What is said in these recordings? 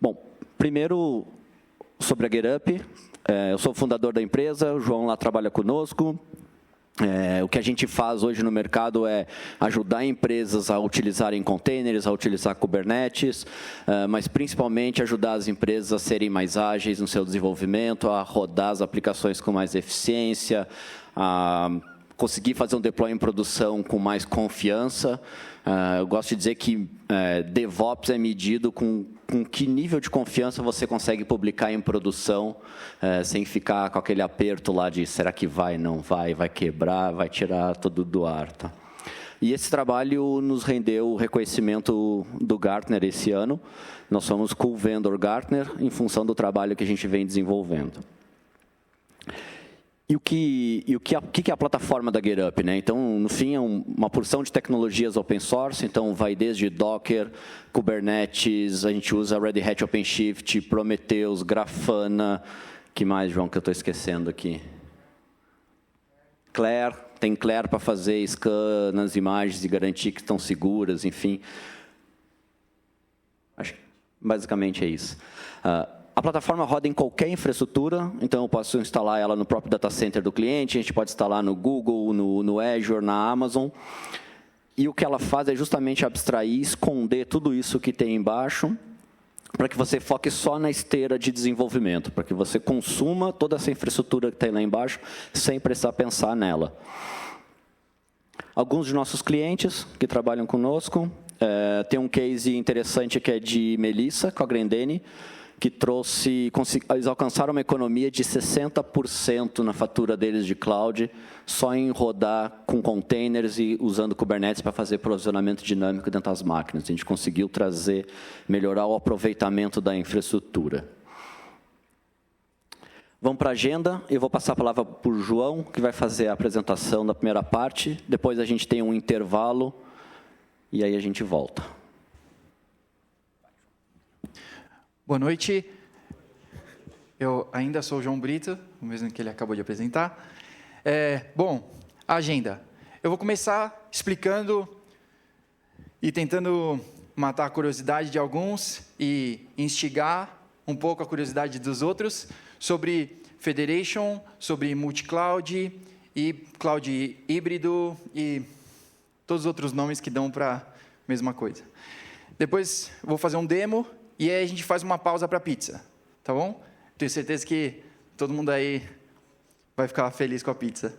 Bom, primeiro, sobre a GetUp, eu sou o fundador da empresa, o João lá trabalha conosco. O que a gente faz hoje no mercado é ajudar empresas a utilizarem containers, a utilizar Kubernetes, mas principalmente ajudar as empresas a serem mais ágeis no seu desenvolvimento, a rodar as aplicações com mais eficiência, a conseguir fazer um deploy em produção com mais confiança. Eu gosto de dizer que DevOps é medido com que nível de confiança você consegue publicar em produção, sem ficar com aquele aperto lá de será que vai, não vai, vai quebrar, vai tirar tudo do ar. Tá? E esse trabalho nos rendeu o reconhecimento do Gartner esse ano. Nós somos Cool Vendor Gartner em função do trabalho que a gente vem desenvolvendo. E o que é a plataforma da GetUp? Né? Então, no fim, é uma porção de tecnologias open source, então vai desde Docker, Kubernetes, a gente usa Red Hat OpenShift, Prometheus, Grafana, que mais, João, que eu estou esquecendo aqui? Claire, tem Claire para fazer scan nas imagens e garantir que estão seguras, enfim. Acho que basicamente é isso. A plataforma roda em qualquer infraestrutura, então eu posso instalar ela no próprio data center do cliente, a gente pode instalar no Google, no Azure, na Amazon. E o que ela faz é justamente abstrair, esconder tudo isso que tem embaixo, para que você foque só na esteira de desenvolvimento, para que você consuma toda essa infraestrutura que tem lá embaixo, sem precisar pensar nela. Alguns de nossos clientes que trabalham conosco, tem um case interessante que é de Melissa, com a Grendene, que eles alcançaram uma economia de 60% na fatura deles de cloud, só em rodar com containers e usando Kubernetes para fazer provisionamento dinâmico dentro das máquinas. A gente conseguiu melhorar o aproveitamento da infraestrutura. Vamos para a agenda. Eu vou passar a palavra para o João, que vai fazer a apresentação da primeira parte. Depois a gente tem um intervalo e aí a gente volta. Boa noite. Eu ainda sou o João Brito, o mesmo que ele acabou de apresentar. Bom, a agenda. Eu vou começar explicando e tentando matar a curiosidade de alguns e instigar um pouco a curiosidade dos outros sobre Federation, sobre multi-cloud e cloud híbrido e todos os outros nomes que dão para a mesma coisa. Depois vou fazer um demo. E aí a gente faz uma pausa para pizza, tá bom? Tenho certeza que todo mundo aí vai ficar feliz com a pizza.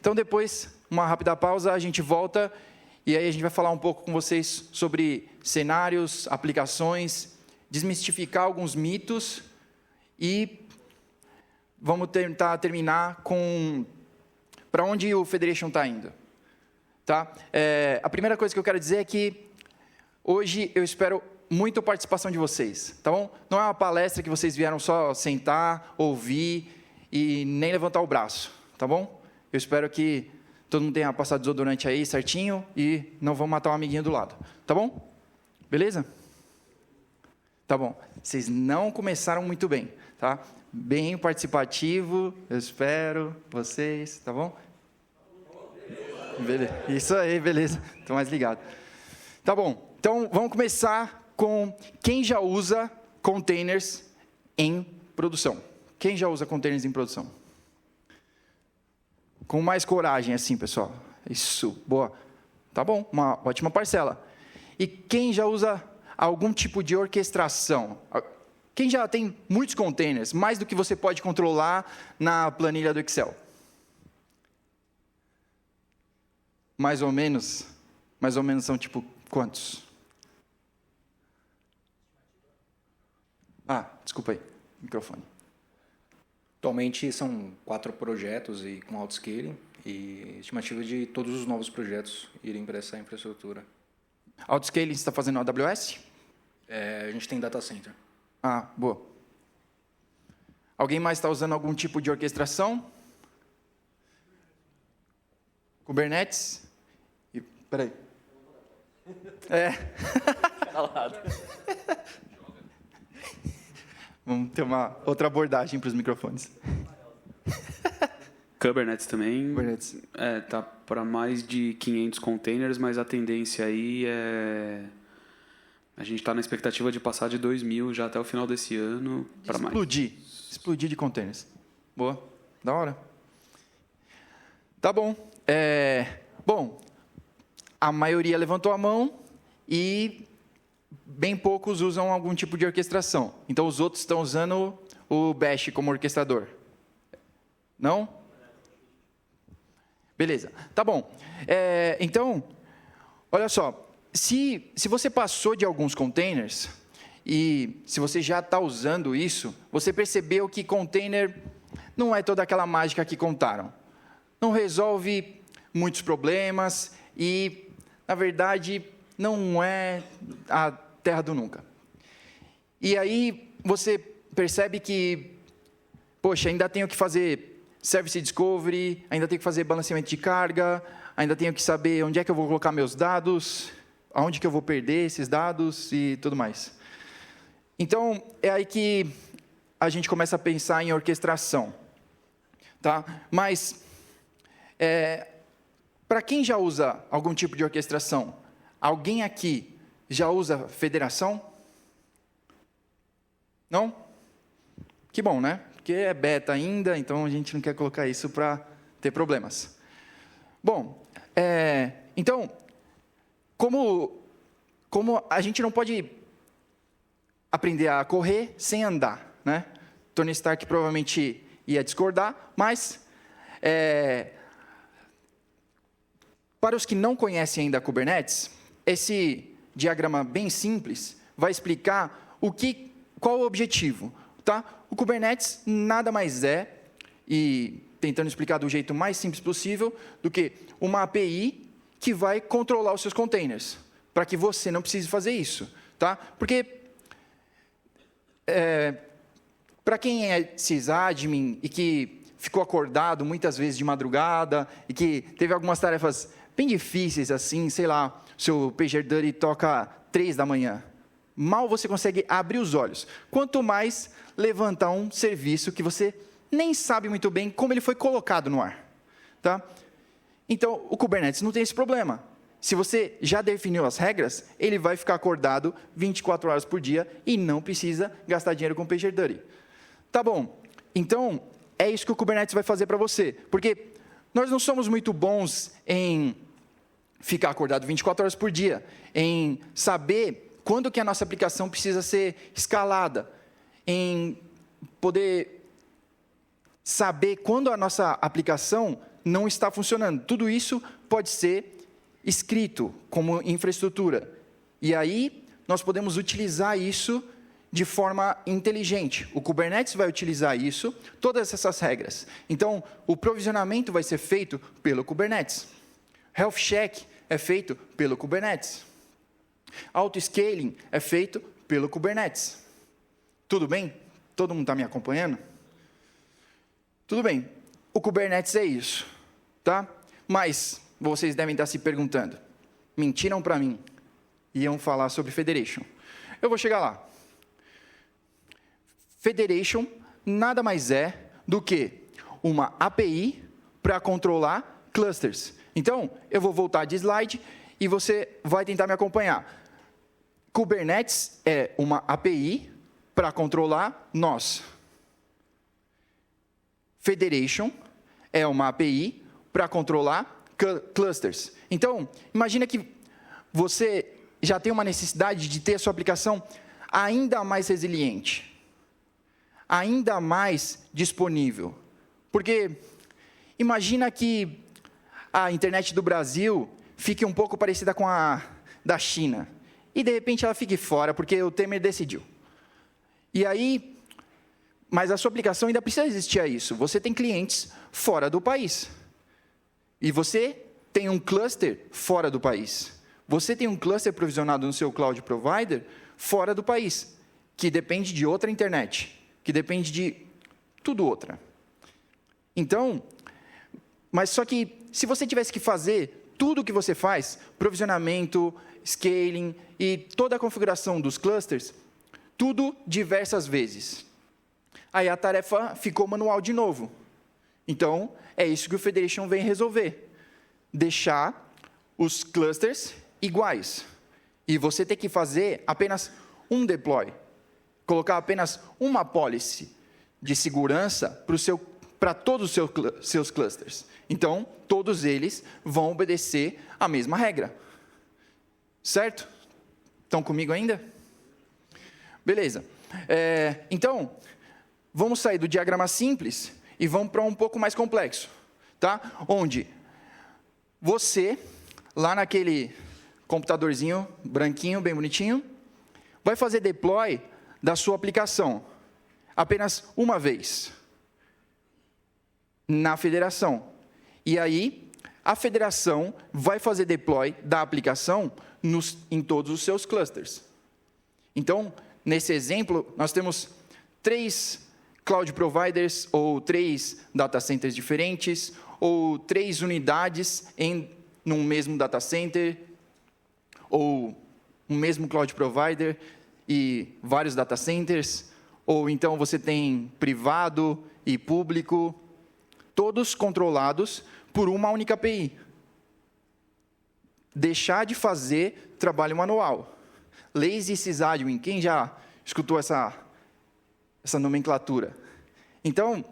Então, depois, uma rápida pausa, a gente volta e aí a gente vai falar um pouco com vocês sobre cenários, aplicações, desmistificar alguns mitos e vamos tentar terminar com para onde o Federation está indo. Tá? A primeira coisa que eu quero dizer é que hoje eu espero muito a participação de vocês, tá bom? Não é uma palestra que vocês vieram só sentar, ouvir e nem levantar o braço, tá bom? Eu espero que todo mundo tenha passado desodorante aí certinho e não vão matar um amiguinho do lado, tá bom? Beleza? Tá bom. Vocês não começaram muito bem, tá? Bem participativo, eu espero vocês, tá bom? Beleza. Isso aí, beleza. Estou mais ligado. Tá bom. Então, vamos começar com quem já usa containers em produção. Quem já usa containers em produção? Com mais coragem, assim, pessoal. Isso, boa. Tá bom, uma ótima parcela. E quem já usa algum tipo de orquestração? Quem já tem muitos containers, mais do que você pode controlar na planilha do Excel? Mais ou menos são tipo quantos? Desculpa aí, microfone. Atualmente são 4 projetos e com autoscaling e estimativa de todos os novos projetos irem para essa infraestrutura. Autoscaling você está fazendo no AWS? A gente tem data center. Boa. Alguém mais está usando algum tipo de orquestração? Kubernetes? Peraí. Calado. Vamos ter uma outra abordagem para os microfones. Kubernetes também. Kubernetes. Tá para mais de 500 containers, mas a tendência aí é A gente está na expectativa de passar de 2.000 já até o final desse ano para mais. Explodir de containers. Boa, da hora. Tá bom. Bom, a maioria levantou a mão e bem poucos usam algum tipo de orquestração. Então, os outros estão usando o Bash como orquestrador. Não? Beleza. Tá bom. Então, olha só. Se você passou de alguns containers e se você já está usando isso, você percebeu que container não é toda aquela mágica que contaram. Não resolve muitos problemas e, na verdade, não é a terra do nunca. E aí você percebe que, poxa, ainda tenho que fazer Service Discovery, ainda tenho que fazer balanceamento de carga, ainda tenho que saber onde é que eu vou colocar meus dados, aonde que eu vou perder esses dados e tudo mais. Então, é aí que a gente começa a pensar em orquestração. Tá? Mas, para quem já usa algum tipo de orquestração, alguém aqui já usa federação? Não? Que bom, né? Porque é beta ainda, então a gente não quer colocar isso para ter problemas. Bom, então, como a gente não pode aprender a correr sem andar, né? Tony Stark provavelmente ia discordar, mas para os que não conhecem ainda a Kubernetes, esse diagrama bem simples vai explicar qual o objetivo. Tá? O Kubernetes nada mais é, e tentando explicar do jeito mais simples possível, do que uma API que vai controlar os seus containers, para que você não precise fazer isso. Tá? Porque, para quem é sysadmin e que ficou acordado muitas vezes de madrugada, e que teve algumas tarefas bem difíceis, assim, sei lá, seu PagerDuty toca 3 da manhã. Mal você consegue abrir os olhos. Quanto mais levantar um serviço que você nem sabe muito bem como ele foi colocado no ar. Tá? Então, o Kubernetes não tem esse problema. Se você já definiu as regras, ele vai ficar acordado 24 horas por dia e não precisa gastar dinheiro com PagerDuty. Tá bom. Então, é isso que o Kubernetes vai fazer para você. Porque nós não somos muito bons em ficar acordado 24 horas por dia, em saber quando que a nossa aplicação precisa ser escalada, em poder saber quando a nossa aplicação não está funcionando. Tudo isso pode ser escrito como infraestrutura. E aí, nós podemos utilizar isso de forma inteligente. O Kubernetes vai utilizar isso, todas essas regras. Então, o provisionamento vai ser feito pelo Kubernetes. Health Check é feito pelo Kubernetes. Auto-scaling é feito pelo Kubernetes. Tudo bem? Todo mundo está me acompanhando? Tudo bem. O Kubernetes é isso. Tá? Mas vocês devem estar se perguntando. Mentiram para mim. Iam falar sobre Federation. Eu vou chegar lá. Federation nada mais é do que uma API para controlar clusters. Então, eu vou voltar de slide e você vai tentar me acompanhar. Kubernetes é uma API para controlar nós. Federation é uma API para controlar clusters. Então, imagina que você já tem uma necessidade de ter a sua aplicação ainda mais resiliente, ainda mais disponível. Porque imagina que a internet do Brasil fique um pouco parecida com a da China. E, de repente, ela fique fora, porque o Temer decidiu. E aí, mas a sua aplicação ainda precisa existir a isso. Você tem clientes fora do país. E você tem um cluster fora do país. Você tem um cluster provisionado no seu cloud provider fora do país, que depende de outra internet, que depende de tudo outra. Então, mas só que se você tivesse que fazer tudo o que você faz, provisionamento, scaling e toda a configuração dos clusters, tudo diversas vezes. Aí a tarefa ficou manual de novo. Então, é isso que o Federation vem resolver. Deixar os clusters iguais. e você ter que fazer apenas um deploy, colocar apenas uma policy de segurança para todos os seus clusters. Então, todos eles vão obedecer a mesma regra. Certo? Estão comigo ainda? Beleza. Então, vamos sair do diagrama simples e vamos para um pouco mais complexo. Tá? Onde você, lá naquele computadorzinho branquinho, bem bonitinho, vai fazer deploy da sua aplicação apenas uma vez na federação. E aí, a federação vai fazer deploy da aplicação em todos os seus clusters. Então, nesse exemplo, nós temos 3 cloud providers, ou 3 data centers diferentes, ou 3 unidades num mesmo data center, ou um mesmo cloud provider e vários data centers, ou então você tem privado e público, todos controlados por uma única API. Deixar de fazer trabalho manual. Lazy sysadmin, quem já escutou essa nomenclatura? Então,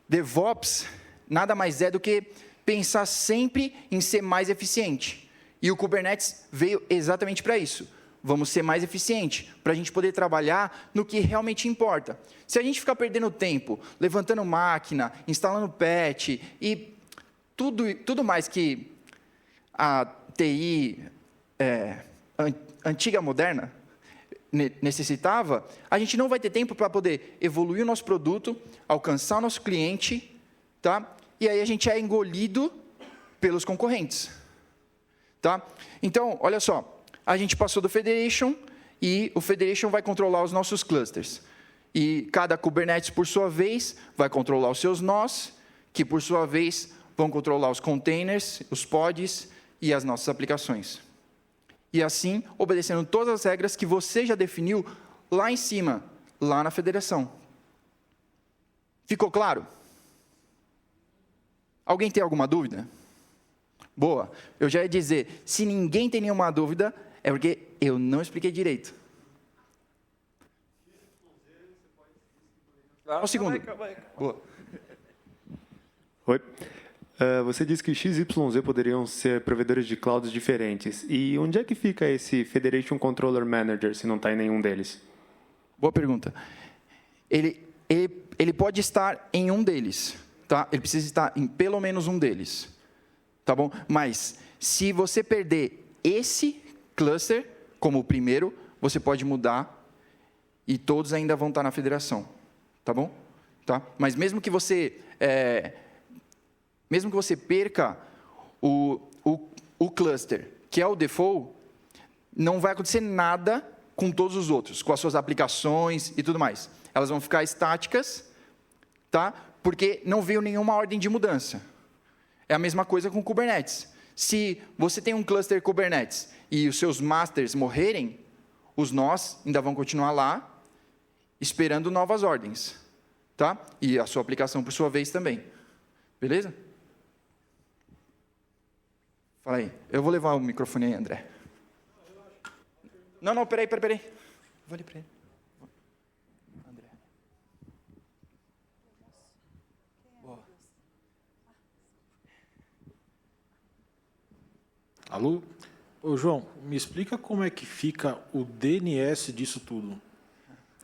DevOps nada mais é do que pensar sempre em ser mais eficiente. E o Kubernetes veio exatamente para isso. Vamos ser mais eficiente, para a gente poder trabalhar no que realmente importa. Se a gente ficar perdendo tempo, levantando máquina, instalando patch e tudo mais que a TI antiga, moderna, necessitava, a gente não vai ter tempo para poder evoluir o nosso produto, alcançar o nosso cliente, tá? E aí a gente é engolido pelos concorrentes. Tá? Então, olha só, a gente passou do Federation, e o Federation vai controlar os nossos clusters. E cada Kubernetes, por sua vez, vai controlar os seus nós, que, por sua vez, vão controlar os containers, os pods e as nossas aplicações. E assim, obedecendo todas as regras que você já definiu lá em cima, lá na federação. Ficou claro? Alguém tem alguma dúvida? Boa. Eu já ia dizer, se ninguém tem nenhuma dúvida, é porque eu não expliquei direito. Um segundo. Boa. Oi. Você disse que XYZ poderiam ser provedores de clouds diferentes. E onde é que fica esse Federation Controller Manager, se não está em nenhum deles? Boa pergunta. Ele pode estar em um deles. Tá? Ele precisa estar em pelo menos um deles. Tá bom? Mas, se você perder esse cluster como o primeiro, você pode mudar e todos ainda vão estar na federação. Tá bom? Tá? Mas mesmo que você perca o cluster, que é o default, não vai acontecer nada com todos os outros, com as suas aplicações e tudo mais. Elas vão ficar estáticas, tá? Porque não veio nenhuma ordem de mudança. É a mesma coisa com Kubernetes. Se você tem um cluster Kubernetes e os seus masters morrerem, os nós ainda vão continuar lá, esperando novas ordens. Tá? E a sua aplicação, por sua vez, também. Beleza? Fala aí. Eu vou levar o microfone aí, André. Não, peraí. Vou ali para ele. André. Boa. Alô? Ô, João, me explica como é que fica o DNS disso tudo.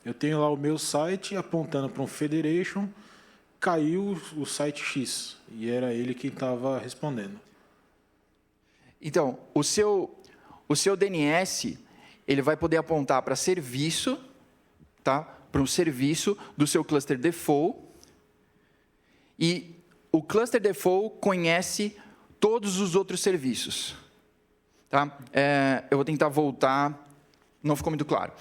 Eu tenho lá o meu site apontando para um Federation, caiu o site X, e era ele quem estava respondendo. Então, o seu DNS, ele vai poder apontar para serviço, tá? Para um serviço do seu cluster default, e o cluster default conhece todos os outros serviços. Tá? Eu vou tentar voltar, não ficou muito claro.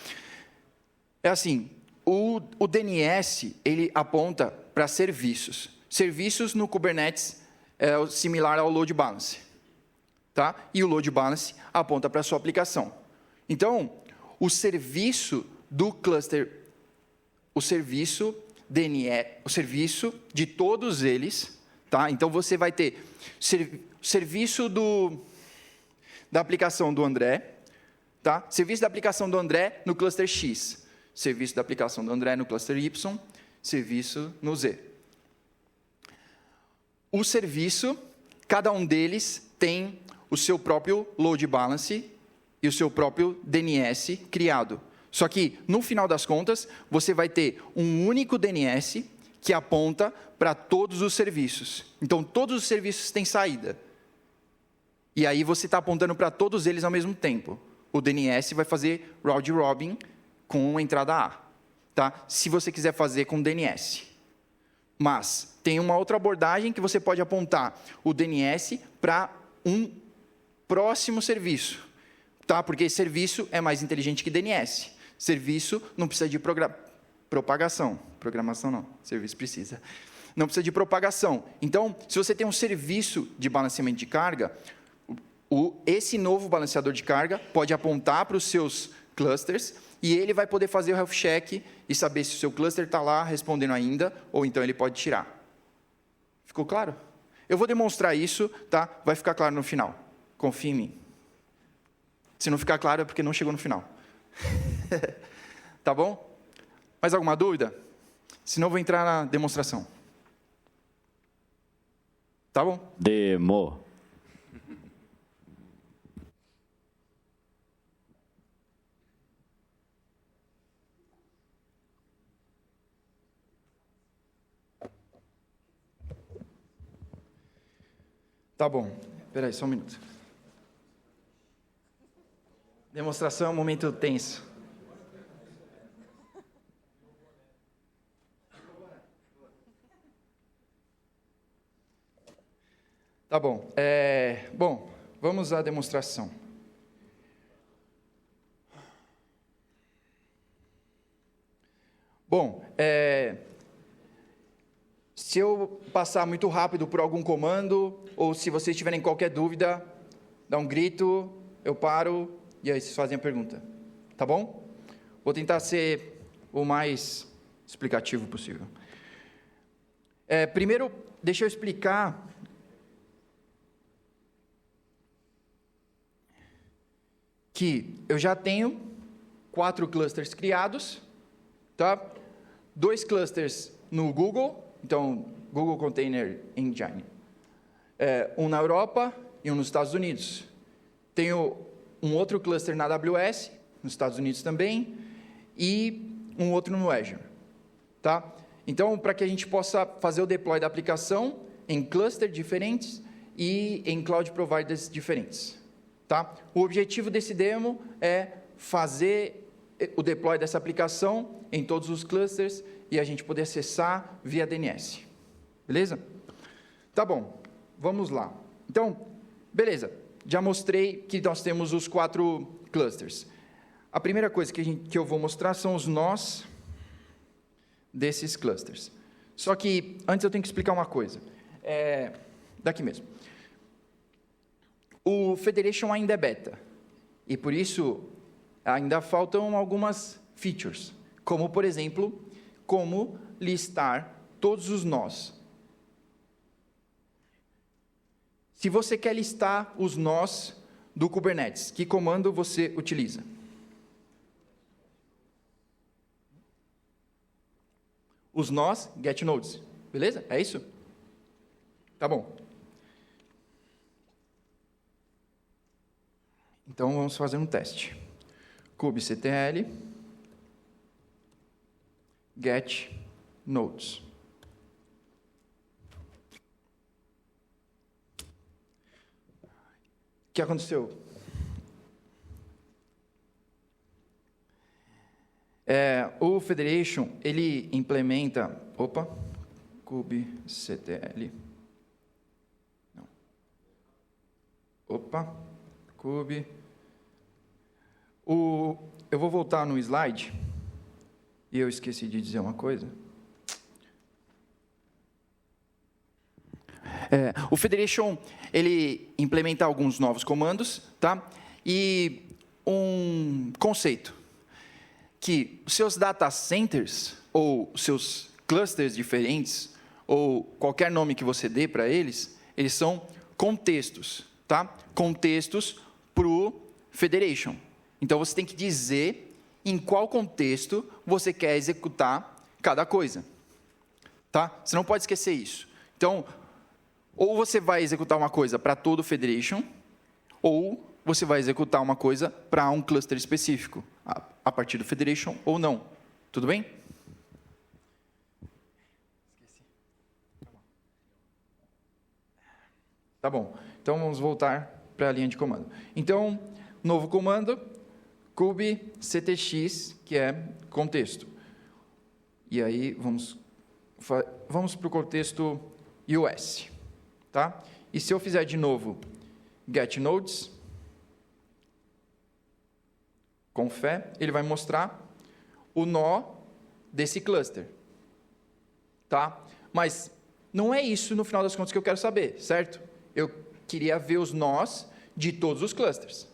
É assim, o DNS, ele aponta para serviços. Serviços no Kubernetes é similar ao load balance. Tá? E o load balance aponta para a sua aplicação. Então, o serviço do cluster, o serviço DNS, o serviço de todos eles, tá? Então, você vai ter serviço da aplicação do André, Tá? Serviço da aplicação do André no cluster X. Serviço da aplicação do André no cluster Y. Serviço no Z. O serviço, cada um deles tem o seu próprio load balance e o seu próprio DNS criado. Só que, no final das contas, você vai ter um único DNS que aponta para todos os serviços. Então, todos os serviços têm saída. E aí você está apontando para todos eles ao mesmo tempo. O DNS vai fazer round robin com a entrada A. Tá? Se você quiser fazer com DNS. Mas tem uma outra abordagem que você pode apontar o DNS para um próximo serviço. Tá? Porque serviço é mais inteligente que DNS. Serviço não precisa de propagação. Programação não, serviço precisa. Não precisa de propagação. Então, se você tem um serviço de balanceamento de carga, esse novo balanceador de carga pode apontar para os seus clusters e ele vai poder fazer o health check e saber se o seu cluster está lá respondendo ainda, ou então ele pode tirar. Ficou claro? Eu vou demonstrar isso, tá? Vai ficar claro no final. Confie em mim. Se não ficar claro é porque não chegou no final. Tá bom? Mais alguma dúvida? Senão eu vou entrar na demonstração. Tá bom? Demo. Tá bom. Espera aí, só um minuto. Demonstração é um momento tenso. Tá bom. Bom, vamos à demonstração. Bom, se eu passar muito rápido por algum comando, ou se vocês tiverem qualquer dúvida, dá um grito, eu paro, e aí vocês fazem a pergunta. Tá bom? Vou tentar ser o mais explicativo possível. Primeiro, deixa eu explicar que eu já tenho 4 clusters criados, tá? 2 clusters no Google, então Google Container Engine, um na Europa e um nos Estados Unidos. Tenho um outro cluster na AWS, nos Estados Unidos também, e um outro no Azure. Tá? Então, para que a gente possa fazer o deploy da aplicação em clusters diferentes e em cloud providers diferentes. Tá? O objetivo desse demo é fazer o deploy dessa aplicação em todos os clusters e a gente poder acessar via DNS. Beleza? Tá bom, vamos lá. Então, beleza, já mostrei que nós temos os 4 clusters. A primeira coisa que eu vou mostrar são os nós desses clusters. Só que, antes eu tenho que explicar uma coisa. Daqui mesmo. O Federation ainda é beta, e por isso ainda faltam algumas features, como, por exemplo, como listar todos os nós. Se você quer listar os nós do Kubernetes, que comando você utiliza? Os nós get nodes, beleza? É isso? Tá bom. Então, vamos fazer um teste. kubectl get nodes. O que aconteceu? O Federation, ele implementa... kubectl... Não. Kube... Eu vou voltar no slide, e eu esqueci de dizer uma coisa. O Federation, ele implementa alguns novos comandos, tá? E um conceito, que os seus data centers, ou seus clusters diferentes, ou qualquer nome que você dê para eles são contextos, tá? Contextos para o Federation. Então, você tem que dizer em qual contexto você quer executar cada coisa. Tá? Você não pode esquecer isso. Então, ou você vai executar uma coisa para todo o Federation, ou você vai executar uma coisa para um cluster específico, a partir do Federation ou não. Tudo bem? Tá bom. Então, vamos voltar para a linha de comando. Então, novo comando, kubectx, que é contexto. E aí, vamos para o contexto US. Tá? E se eu fizer de novo getNodes, com fé, ele vai mostrar o nó desse cluster. Tá? Mas não é isso, no final das contas, que eu quero saber, certo? Eu queria ver os nós de todos os clusters.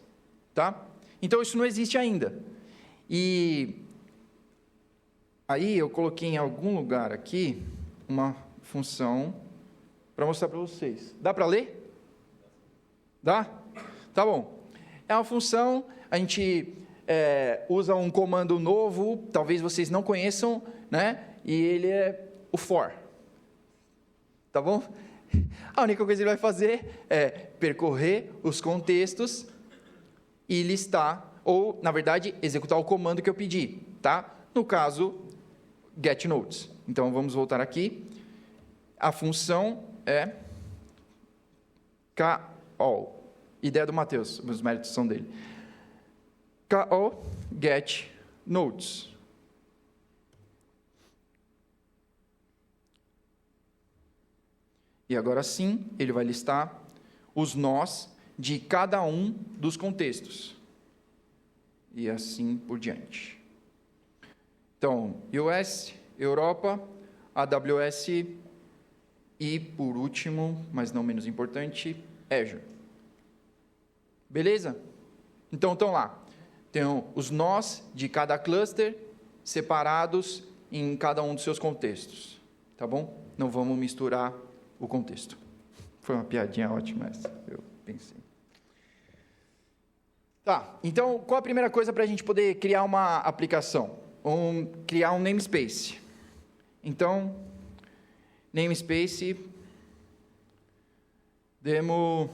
Tá? Então, isso não existe ainda. E aí, eu coloquei em algum lugar aqui uma função para mostrar para vocês. Dá para ler? Dá? Tá bom. É uma função, a gente usa um comando novo, talvez vocês não conheçam, né? E ele é o for. Tá bom? A única coisa que ele vai fazer é percorrer os contextos e listar, ou, na verdade, executar o comando que eu pedi, tá? No caso, getNodes. Então, vamos voltar aqui. A função é call. Ideia do Matheus, os méritos são dele. Call getNodes. E agora sim, ele vai listar os nós de cada um dos contextos. E assim por diante. Então, US, Europa, AWS e, por último, mas não menos importante, Azure. Beleza? Então, estão lá. Tem os nós de cada cluster separados em cada um dos seus contextos. Tá bom? Não vamos misturar o contexto. Foi uma piadinha ótima essa, eu pensei. Tá, então, qual a primeira coisa para a gente poder criar uma aplicação? Criar um namespace. Então, namespace, demo...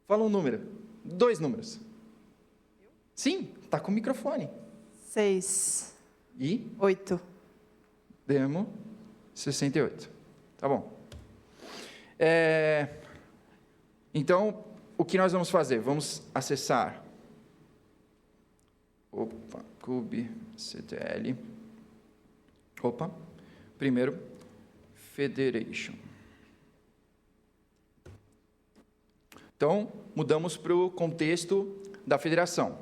fala um número. 2 números. Sim, tá com o microfone. 6. E? 8. Demo 68. Tá bom. Então, o que nós vamos fazer? Vamos acessar kubectl. Primeiro, Federation. Então, mudamos para o contexto da federação.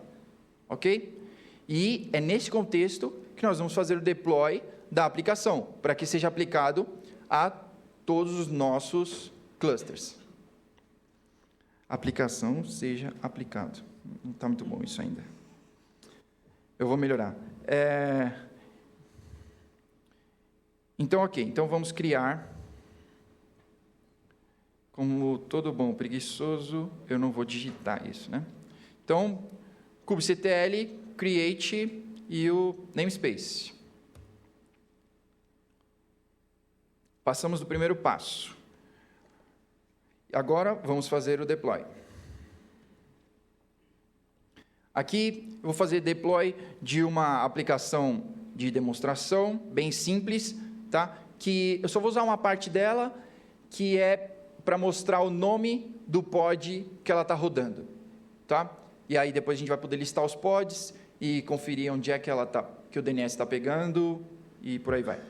Ok? E é nesse contexto que nós vamos fazer o deploy da aplicação, para que seja aplicado a todos os nossos clusters. Aplicação seja aplicado. Não está muito bom isso ainda. Eu vou melhorar. Então, ok. Então, vamos criar. Como todo bom preguiçoso, eu não vou digitar isso, né? Então, kubectl, create e o namespace. Passamos do primeiro passo. Agora, vamos fazer o deploy. Aqui, eu vou fazer deploy de uma aplicação de demonstração, bem simples, tá? Que eu só vou usar uma parte dela, que é para mostrar o nome do pod que ela está rodando, tá? E aí, depois a gente vai poder listar os pods e conferir onde é que ela tá, que o DNS está pegando e por aí vai.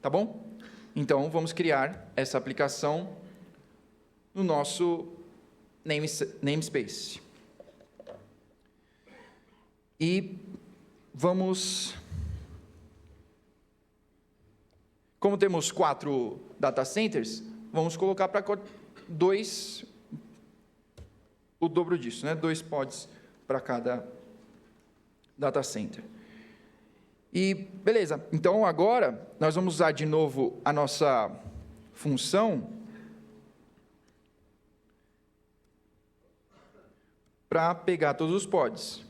Tá bom? Então, vamos criar essa aplicação no nosso namespace. E vamos... Como temos 4 data centers, vamos colocar para 2, o dobro disso, né? 2 pods para cada data center. E, beleza, então agora nós vamos usar de novo a nossa função para pegar todos os pods.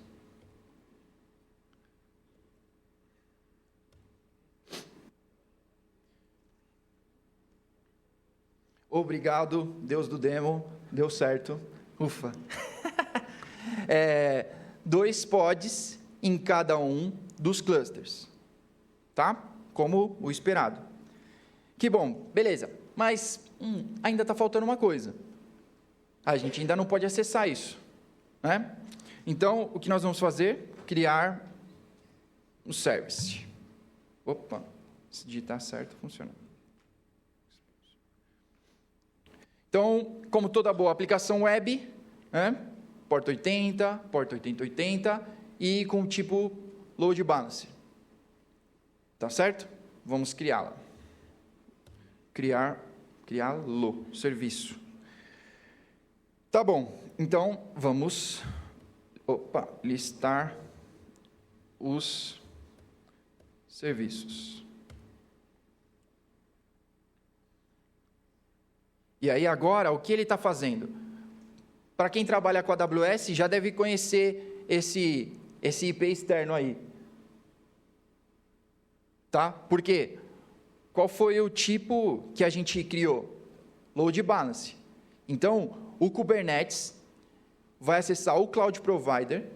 Obrigado, Deus do demo, deu certo. Ufa. 2 pods em cada um dos clusters, tá? Como o esperado. Que bom, beleza. Mas ainda está faltando uma coisa. A gente ainda não pode acessar isso, né? Então, o que nós vamos fazer? Criar um service. Opa, se digitar certo, funciona. Então, como toda boa aplicação web, né? Porta 80, porta 8080 e com o tipo load balancer. Tá certo? Vamos criá-la. Criá-lo, serviço. Tá bom, então vamos listar os serviços. E aí agora, o que ele está fazendo? Para quem trabalha com a AWS, já deve conhecer esse IP externo aí. Tá? Por quê? Qual foi o tipo que a gente criou? Load balance. Então, o Kubernetes vai acessar o Cloud Provider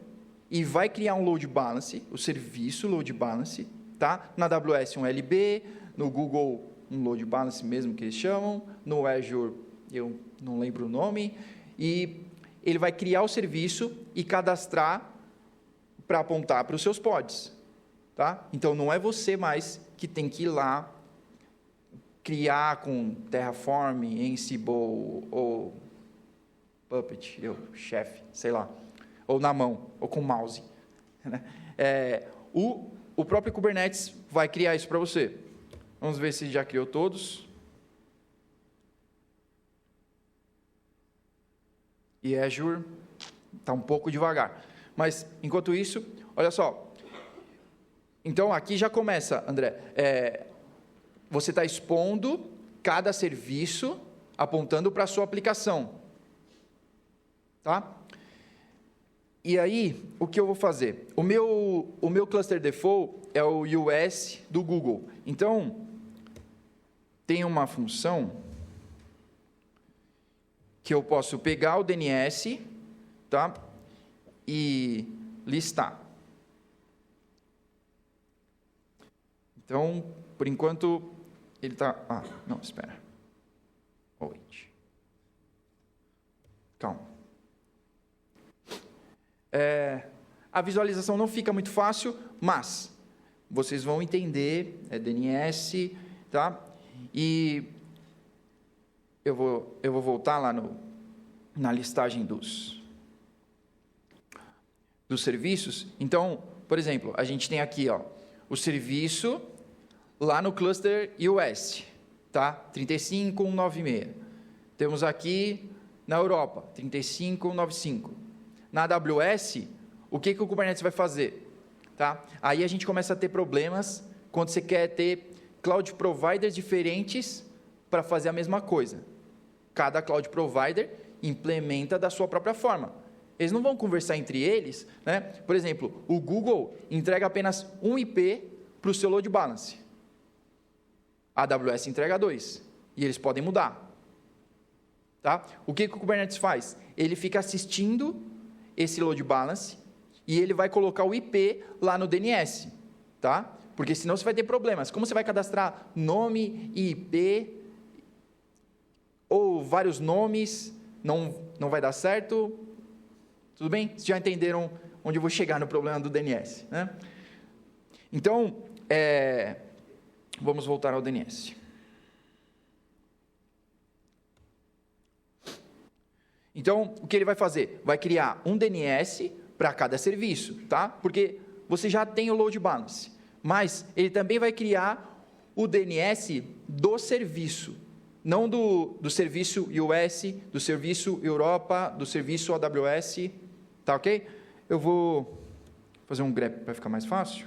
e vai criar um load balance, o serviço load balance, tá? Na AWS um LB, no Google um load balance mesmo que eles chamam, no Azure eu não lembro o nome, e ele vai criar o serviço e cadastrar para apontar para os seus pods, tá? Então não é você mais que tem que ir lá criar com Terraform, Ansible ou Puppet, Chef, sei lá, ou na mão, ou com mouse. O próprio Kubernetes vai criar isso para você. Vamos ver se já criou todos. E Azure está um pouco devagar. Mas, enquanto isso, olha só. Então, aqui já começa, André. Você está expondo cada serviço, apontando para a sua aplicação. Tá? E aí, o que eu vou fazer? O meu cluster default é o US do Google. Então, tem uma função que eu posso pegar o DNS, tá? E listar. Então, por enquanto, ele está... não, espera. Wait. Calma. A visualização não fica muito fácil, mas vocês vão entender, é DNS, tá? E eu vou voltar lá na listagem dos serviços. Então, por exemplo, a gente tem aqui, ó, o serviço lá no cluster US, tá? 35196. Temos aqui na Europa, 35195. Na AWS, o que o Kubernetes vai fazer? Tá? Aí a gente começa a ter problemas quando você quer ter cloud providers diferentes para fazer a mesma coisa. Cada cloud provider implementa da sua própria forma. Eles não vão conversar entre eles, né? Por exemplo, o Google entrega apenas um IP para o seu load balance. A AWS entrega 2. E eles podem mudar. Tá? O que o Kubernetes faz? Ele fica assistindo esse load balance e ele vai colocar o IP lá no DNS. Tá? Porque senão você vai ter problemas. Como você vai cadastrar nome e IP ou vários nomes, não vai dar certo. Tudo bem? Vocês já entenderam onde eu vou chegar no problema do DNS, né? Então, vamos voltar ao DNS. Então, o que ele vai fazer? Vai criar um DNS para cada serviço, tá? Porque você já tem o load balance, mas ele também vai criar o DNS do serviço, não do serviço US, do serviço Europa, do serviço AWS, tá ok? Eu vou fazer um grep para ficar mais fácil.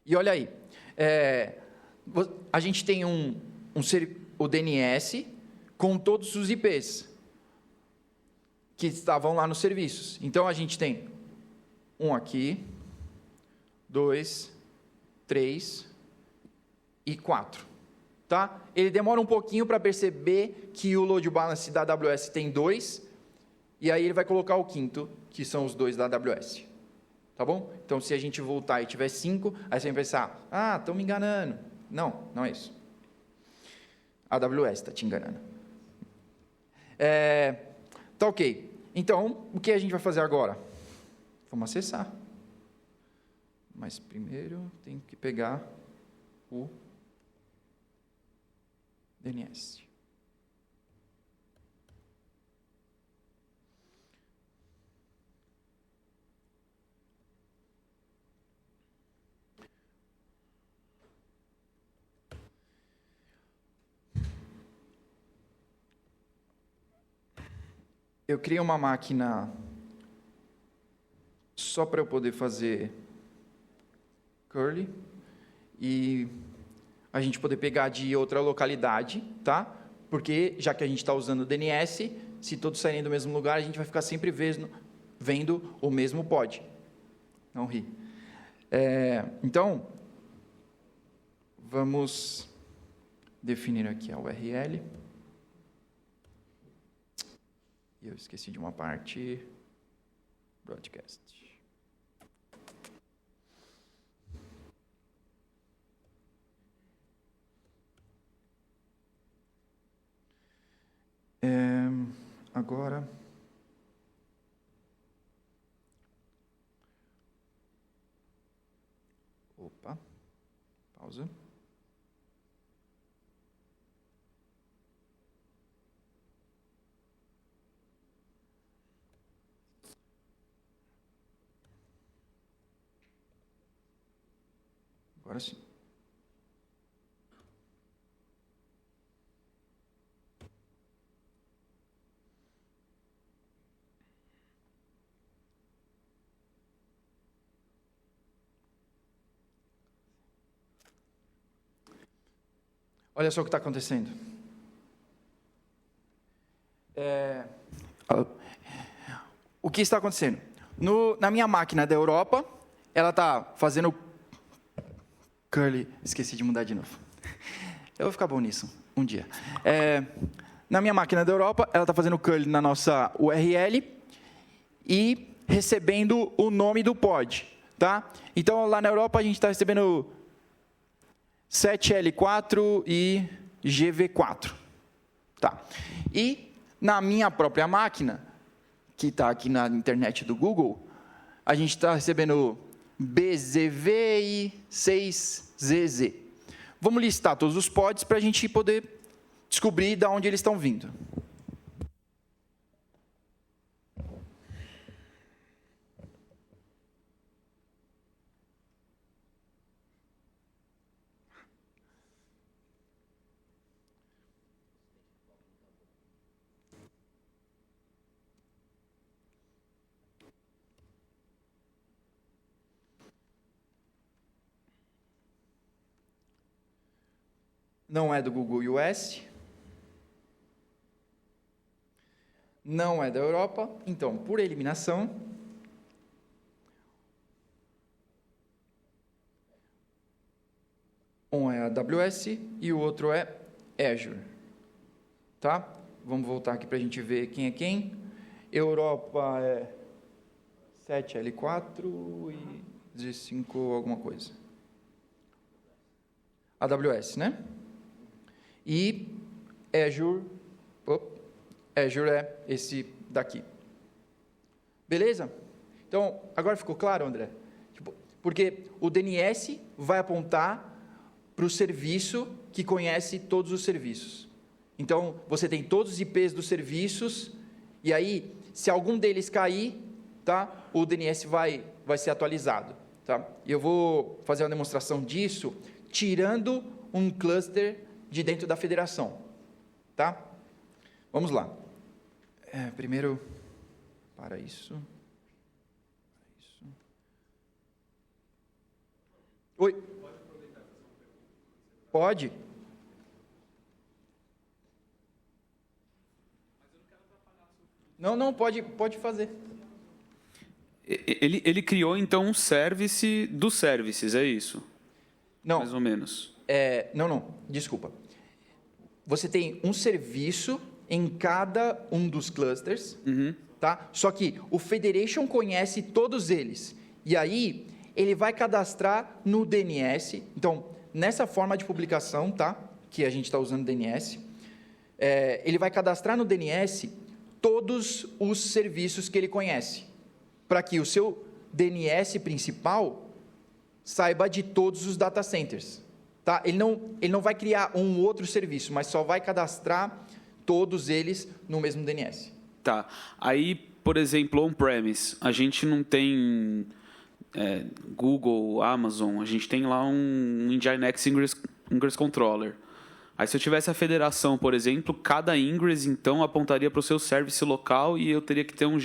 E olha aí, a gente tem o DNS com todos os IPs que estavam lá nos serviços. Então, a gente tem um aqui, 2, 3 e 4. Tá? Ele demora um pouquinho para perceber que o load balance da AWS tem 2, e aí ele vai colocar o quinto, que são os 2 da AWS. Tá bom? Então, se a gente voltar e tiver 5, aí você vai pensar, estão me enganando. Não, não é isso. A AWS está te enganando. Tá ok. Então, o que a gente vai fazer agora? Vamos acessar. Mas primeiro tem que pegar o DNS. Eu criei uma máquina só para eu poder fazer curly e a gente poder pegar de outra localidade, tá? Porque já que a gente está usando o DNS, se todos saírem do mesmo lugar, a gente vai ficar sempre vendo o mesmo pod. Não ri. Então, vamos definir aqui a URL. Eu esqueci de uma parte. Broadcast. Agora. Opa. Pausa. Agora sim. Olha só o que está acontecendo. O que está acontecendo? Na minha máquina da Europa, ela está fazendo curly. Esqueci de mudar de novo. Eu vou ficar bom nisso um dia. Na minha máquina da Europa, ela está fazendo curly na nossa URL e recebendo o nome do pod. Tá? Então, lá na Europa, a gente está recebendo 7L4 e GV4. Tá. E na minha própria máquina, que está aqui na internet do Google, a gente está recebendo BZV e 6ZZ. Vamos listar todos os pods para a gente poder descobrir de onde eles estão vindo. Não é do Google US. Não é da Europa. Então, por eliminação, um é AWS e o outro é Azure. Tá? Vamos voltar aqui para a gente ver quem é quem. Europa é 7L4 e 15 alguma coisa. AWS, né? E Azure é esse daqui. Beleza? Então, agora ficou claro, André? Porque o DNS vai apontar para o serviço que conhece todos os serviços. Então, você tem todos os IPs dos serviços, e aí, se algum deles cair, tá, o DNS vai ser atualizado. Tá? E eu vou fazer uma demonstração disso, tirando um cluster de dentro da federação. Tá? Vamos lá. Primeiro, para isso. Oi. Pode. Não, pode fazer. Ele criou, então, um service dos services, é isso? Não. Mais ou menos. Não, desculpa. Você tem um serviço em cada um dos clusters, tá? Só que o Federation conhece todos eles. E aí, ele vai cadastrar no DNS. Então, nessa forma de publicação, tá? Que a gente está usando DNS, ele vai cadastrar no DNS todos os serviços que ele conhece, para que o seu DNS principal saiba de todos os data centers. Tá? Ele não vai criar um outro serviço, mas só vai cadastrar todos eles no mesmo DNS. Tá. Aí, por exemplo, on-premise, a gente não tem Google, Amazon, a gente tem lá um Nginx Ingress Controller. Aí, se eu tivesse a federação, por exemplo, cada ingress, então, apontaria para o seu service local e eu teria que ter um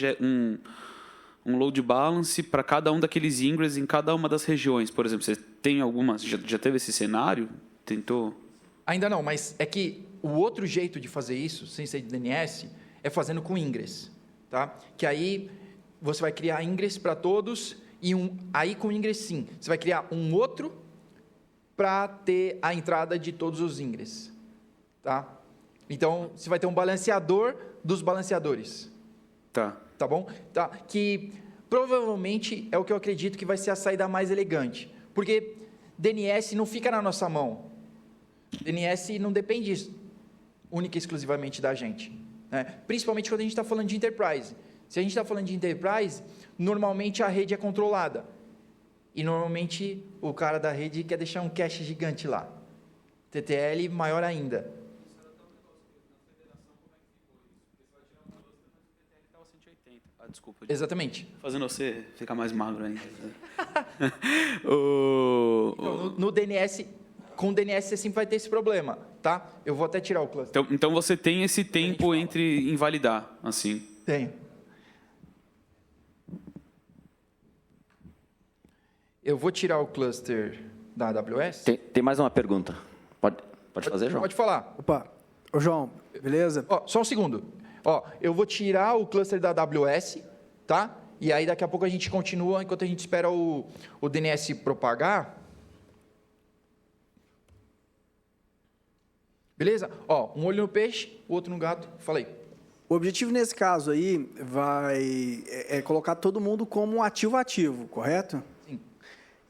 load balance para cada um daqueles ingress em cada uma das regiões. Por exemplo, você tem algumas... Já teve esse cenário? Tentou? Ainda não, mas é que o outro jeito de fazer isso, sem ser de DNS, é fazendo com ingress. Tá? Que aí você vai criar ingress para todos e aí com ingress sim, você vai criar um outro para ter a entrada de todos os ingress. Tá? Então, você vai ter um balanceador dos balanceadores. Tá. Tá bom? Tá. Que provavelmente é o que eu acredito que vai ser a saída mais elegante. Porque DNS não fica na nossa mão. DNS não depende única e exclusivamente da gente. Né? Principalmente quando a gente está falando de enterprise. Se a gente está falando de enterprise, normalmente a rede é controlada. E normalmente o cara da rede quer deixar um cache gigante lá. TTL maior ainda. Desculpa. Exatamente. Fazendo você ficar mais magro ainda. Então, no DNS, com o DNS você sempre vai ter esse problema, tá? Eu vou até tirar o cluster. Então você tem esse tempo entre invalidar, assim. Tenho. Eu vou tirar o cluster da AWS. Tem mais uma pergunta. Pode fazer, João? Pode falar. Opa, ô João, beleza? Só um segundo. Eu vou tirar o cluster da AWS, tá? E aí daqui a pouco a gente continua, enquanto a gente espera o DNS propagar. Beleza? Um olho no peixe, o outro no gato. Falei. O objetivo nesse caso aí é colocar todo mundo como um ativo, correto? Sim.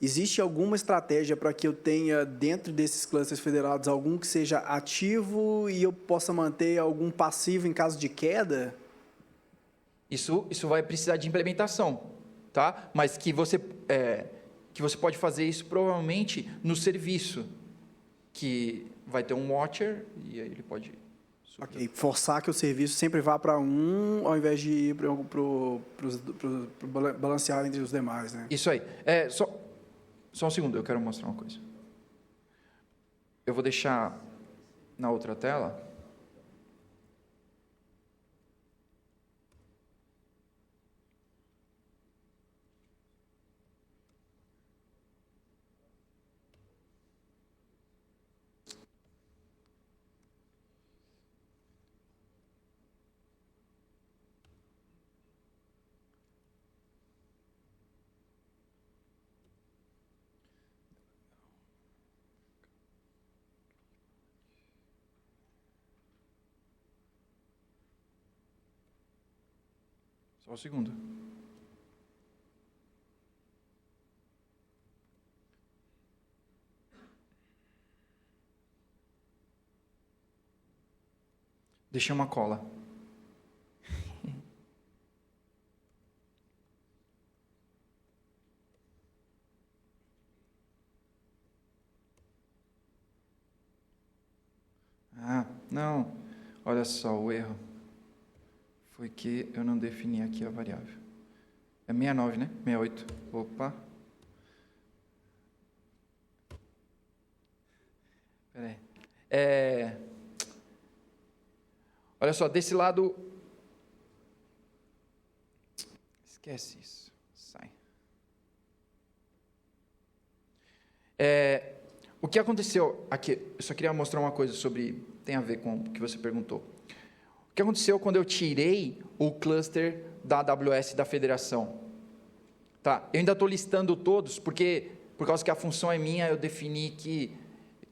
Existe alguma estratégia para que eu tenha, dentro desses clusters federados, algum que seja ativo e eu possa manter algum passivo em caso de queda? Isso vai precisar de implementação, tá? Mas que você pode fazer isso provavelmente no serviço, que vai ter um watcher e aí ele pode... Ok, forçar que o serviço sempre vá para um, ao invés de ir para balancear entre os demais, né? Isso aí. Só um segundo, eu quero mostrar uma coisa. Eu vou deixar na outra tela. Só um segundo. Deixei uma cola. Não. Olha só o erro. Foi que eu não defini aqui a variável. É 69, né? 68. Opa. Espera aí. Olha só, desse lado... Esquece isso. Sai. O que aconteceu aqui, eu só queria mostrar uma coisa sobre, tem a ver com o que você perguntou. O que aconteceu quando eu tirei o cluster da AWS da federação? Tá, eu ainda estou listando todos, porque por causa que a função é minha, eu defini que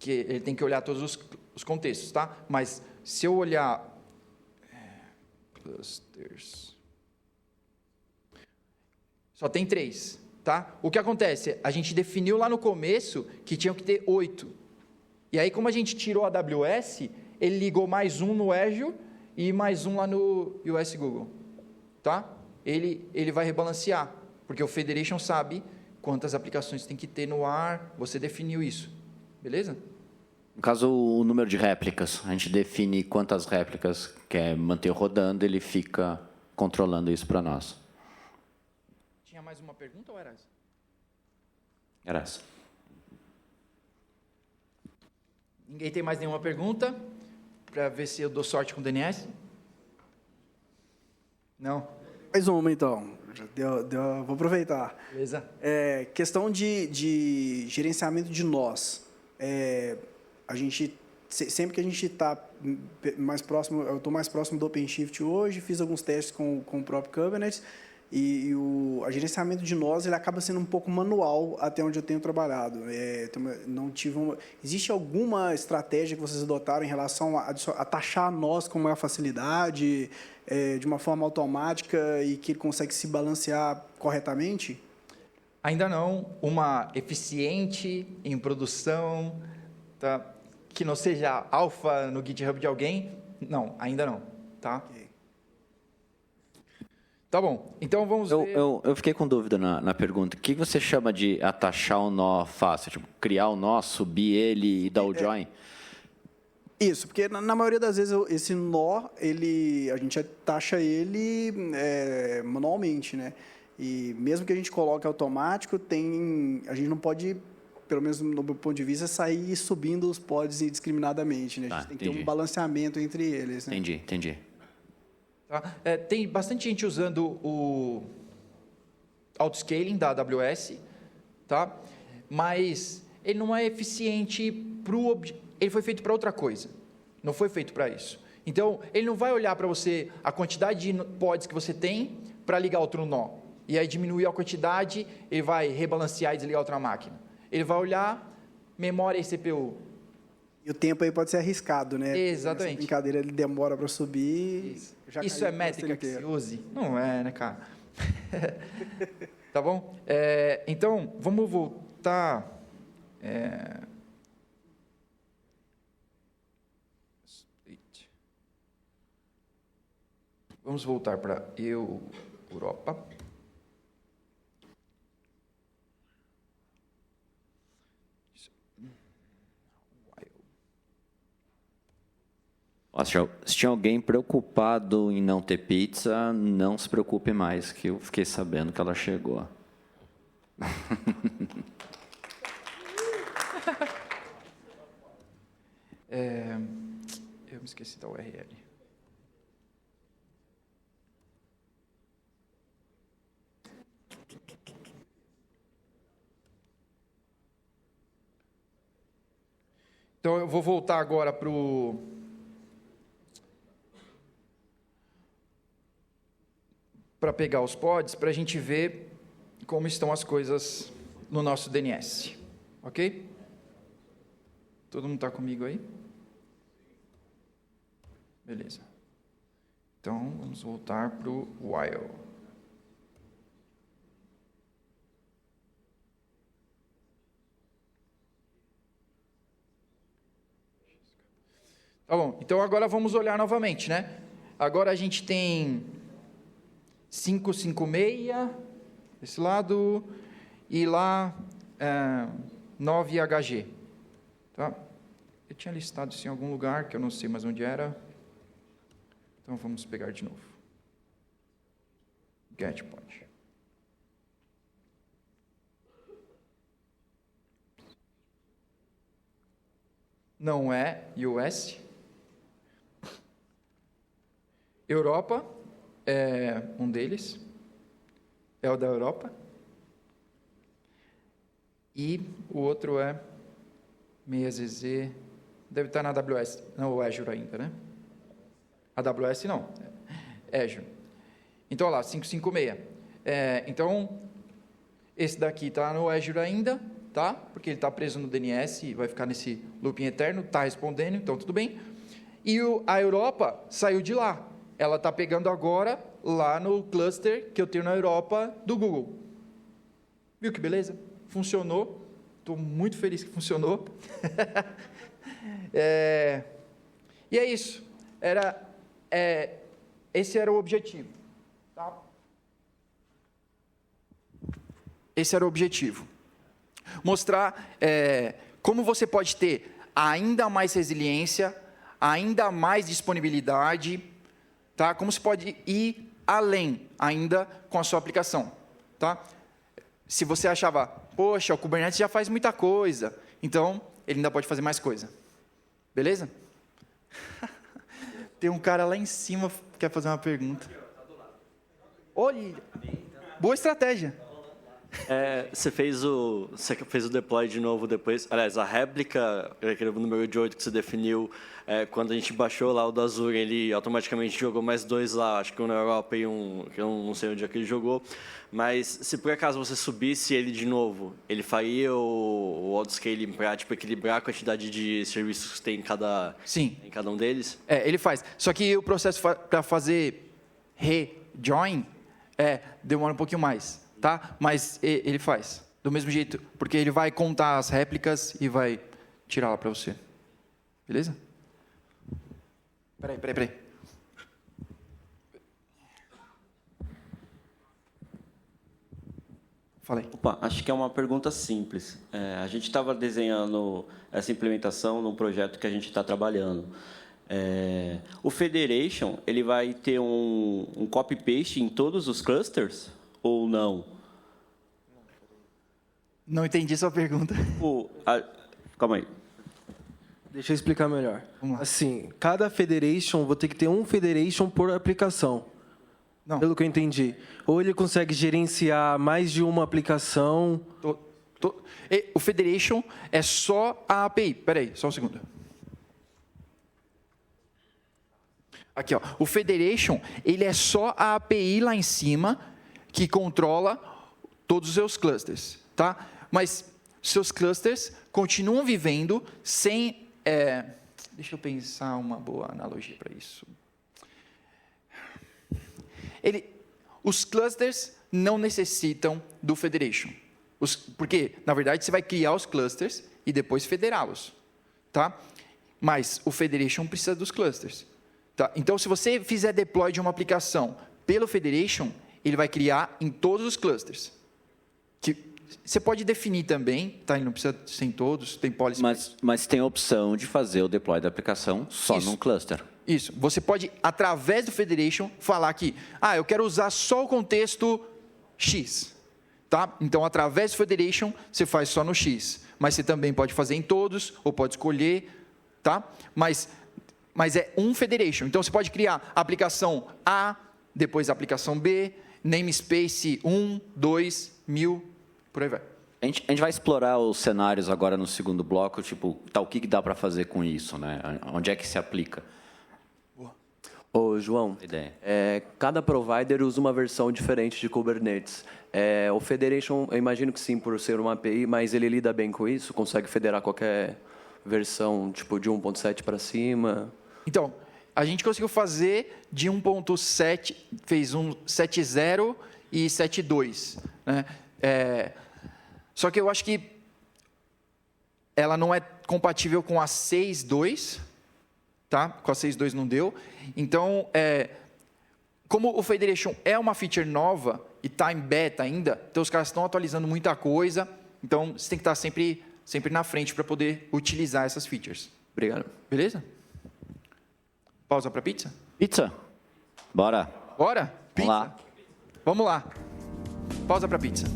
ele tem que olhar todos os contextos, tá? Mas se eu olhar clusters, só tem 3, tá? O que acontece? A gente definiu lá no começo que tinham que ter 8. E aí, como a gente tirou a AWS, ele ligou mais um no Azure e mais um lá no US Google, tá? Ele vai rebalancear, porque o Federation sabe quantas aplicações tem que ter no ar, você definiu isso, beleza? No caso, o número de réplicas, a gente define quantas réplicas quer manter rodando, ele fica controlando isso para nós. Tinha mais uma pergunta ou era essa? Era essa. Ninguém tem mais nenhuma pergunta? Para ver se eu dou sorte com o DNS? Não? Mais uma, então. Vou aproveitar. Beleza. Questão de gerenciamento de nós. A gente, sempre que a gente está mais próximo, eu estou mais próximo do OpenShift hoje, fiz alguns testes com o próprio Kubernetes, e o gerenciamento de nós ele acaba sendo um pouco manual até onde eu tenho trabalhado. Existe alguma estratégia que vocês adotaram em relação a taxar nós com maior facilidade, de uma forma automática e que ele consegue se balancear corretamente? Ainda não. Uma eficiente em produção, tá? Que não seja alfa no GitHub de alguém? Não, ainda não. Tá? Okay. Tá bom, então vamos ver... Eu fiquei com dúvida na pergunta. O que você chama de atachar um nó fácil? Tipo, criar o nó, subir ele e dar o join? Isso, porque na maioria das vezes esse nó, a gente taxa ele manualmente, né? E mesmo que a gente coloque automático, a gente não pode, pelo menos no meu ponto de vista, sair subindo os pods indiscriminadamente, né? A gente tem que ter um balanceamento entre eles, né? Entendi. Tá? Tem bastante gente usando o autoscaling da AWS, tá? Mas ele não é eficiente para o objetivo. Ele foi feito para outra coisa, não foi feito para isso. Então, ele não vai olhar para você a quantidade de pods que você tem para ligar outro nó. E aí diminuir a quantidade, ele vai rebalancear e desligar outra máquina. Ele vai olhar memória e CPU. E o tempo aí pode ser arriscado, né? Exatamente. Essa brincadeira ele demora para subir. Isso é métrica que se use? Não é, né, cara? Tá bom? Então, vamos voltar... Vamos voltar para Europa. Se tinha alguém preocupado em não ter pizza, não se preocupe mais, que eu fiquei sabendo que ela chegou. Eu me esqueci da URL. Então, eu vou voltar agora para pegar os pods, para a gente ver como estão as coisas no nosso DNS. Ok? Todo mundo está comigo aí? Beleza. Então, vamos voltar para o while. Tá bom, então agora vamos olhar novamente, né? Agora a gente tem 556, desse lado, e lá 9HG. Tá? Eu tinha listado isso em algum lugar, que eu não sei mais onde era. Então vamos pegar de novo. Get pod. Não é US. Europa é um deles, é o da Europa, e o outro é 6ZZ, deve estar na AWS, não, o Azure ainda, né? AWS não, Azure. Então, olha lá, 556. Então, esse daqui está no Azure ainda, tá? Porque ele está preso no DNS e vai ficar nesse looping eterno, está respondendo, então tudo bem. E a Europa saiu de lá. Ela está pegando agora lá no cluster que eu tenho na Europa do Google. Viu que beleza? Funcionou. Estou muito feliz que funcionou. E é isso. Esse era o objetivo. Tá? Esse era o objetivo. Mostrar como você pode ter ainda mais resiliência, ainda mais disponibilidade, tá? Como você pode ir além ainda com a sua aplicação. Tá? Se você achava, poxa, o Kubernetes já faz muita coisa, então ele ainda pode fazer mais coisa. Beleza? Tem um cara lá em cima que quer fazer uma pergunta. Olha, boa estratégia. Você fez o deploy de novo depois. Aliás, a réplica, aquele número de 8 que você definiu, quando a gente baixou lá o do Azure, ele automaticamente jogou mais 2 lá, acho que um na Europa e um que eu não sei onde é que ele jogou. Mas se por acaso você subisse ele de novo, ele faria o autoscaling para equilibrar a quantidade de serviços que tem em cada um deles? Ele faz. Só que o processo para fazer rejoin demora um pouquinho mais. Tá? Mas ele faz, do mesmo jeito, porque ele vai contar as réplicas e vai tirar lá para você. Beleza? Peraí. Falei. Opa, acho que é uma pergunta simples. A gente estava desenhando essa implementação num projeto que a gente está trabalhando. O Federation, ele vai ter um copy-paste em todos os clusters? Ou não? Não entendi sua pergunta. Calma aí. Deixa eu explicar melhor. Assim, cada federation, vou ter que ter um federation por aplicação. Não. Pelo que eu entendi. Ou ele consegue gerenciar mais de uma aplicação. O federation é só a API. Peraí, só um segundo. Aqui, ó. O federation, ele é só a API lá em cima que controla todos os seus clusters, tá? Mas seus clusters continuam vivendo sem... deixa eu pensar uma boa analogia para isso. Os clusters não necessitam do federation. Porque, na verdade, você vai criar os clusters e depois federá-los, tá? Mas o federation precisa dos clusters. Tá? Então, se você fizer deploy de uma aplicação pelo federation, ele vai criar em todos os clusters. Que você pode definir também, tá? Ele não precisa ser em todos, tem policy. Mas tem a opção de fazer o deploy da aplicação só num cluster. Isso. Você pode, através do federation, falar que, eu quero usar só o contexto X. Tá? Então, através do federation, você faz só no X. Mas você também pode fazer em todos, ou pode escolher, tá? Mas é um federation. Então, você pode criar a aplicação A, depois a aplicação B, namespace 1, 2, 1000, por aí vai. A gente vai explorar os cenários agora no segundo bloco, tipo, o que dá para fazer com isso, né? Onde é que se aplica? Ô, João, ideia. Cada provider usa uma versão diferente de Kubernetes. O Federation, eu imagino que sim, por ser uma API, mas ele lida bem com isso? Consegue federar qualquer versão, tipo, de 1.7 para cima? Então, a gente conseguiu fazer de 1.7, fez um 7.0 e 7.2. Né? Só que eu acho que ela não é compatível com a 6.2, tá? Com a 6.2 não deu. Então, como o Federation é uma feature nova e está em beta ainda, então os caras estão atualizando muita coisa, então você tem que estar sempre na frente para poder utilizar essas features. Obrigado. Beleza? Pausa para pizza? Pizza? Bora. Bora? Pizza? Vamos lá. Vamos lá. Pausa para pizza.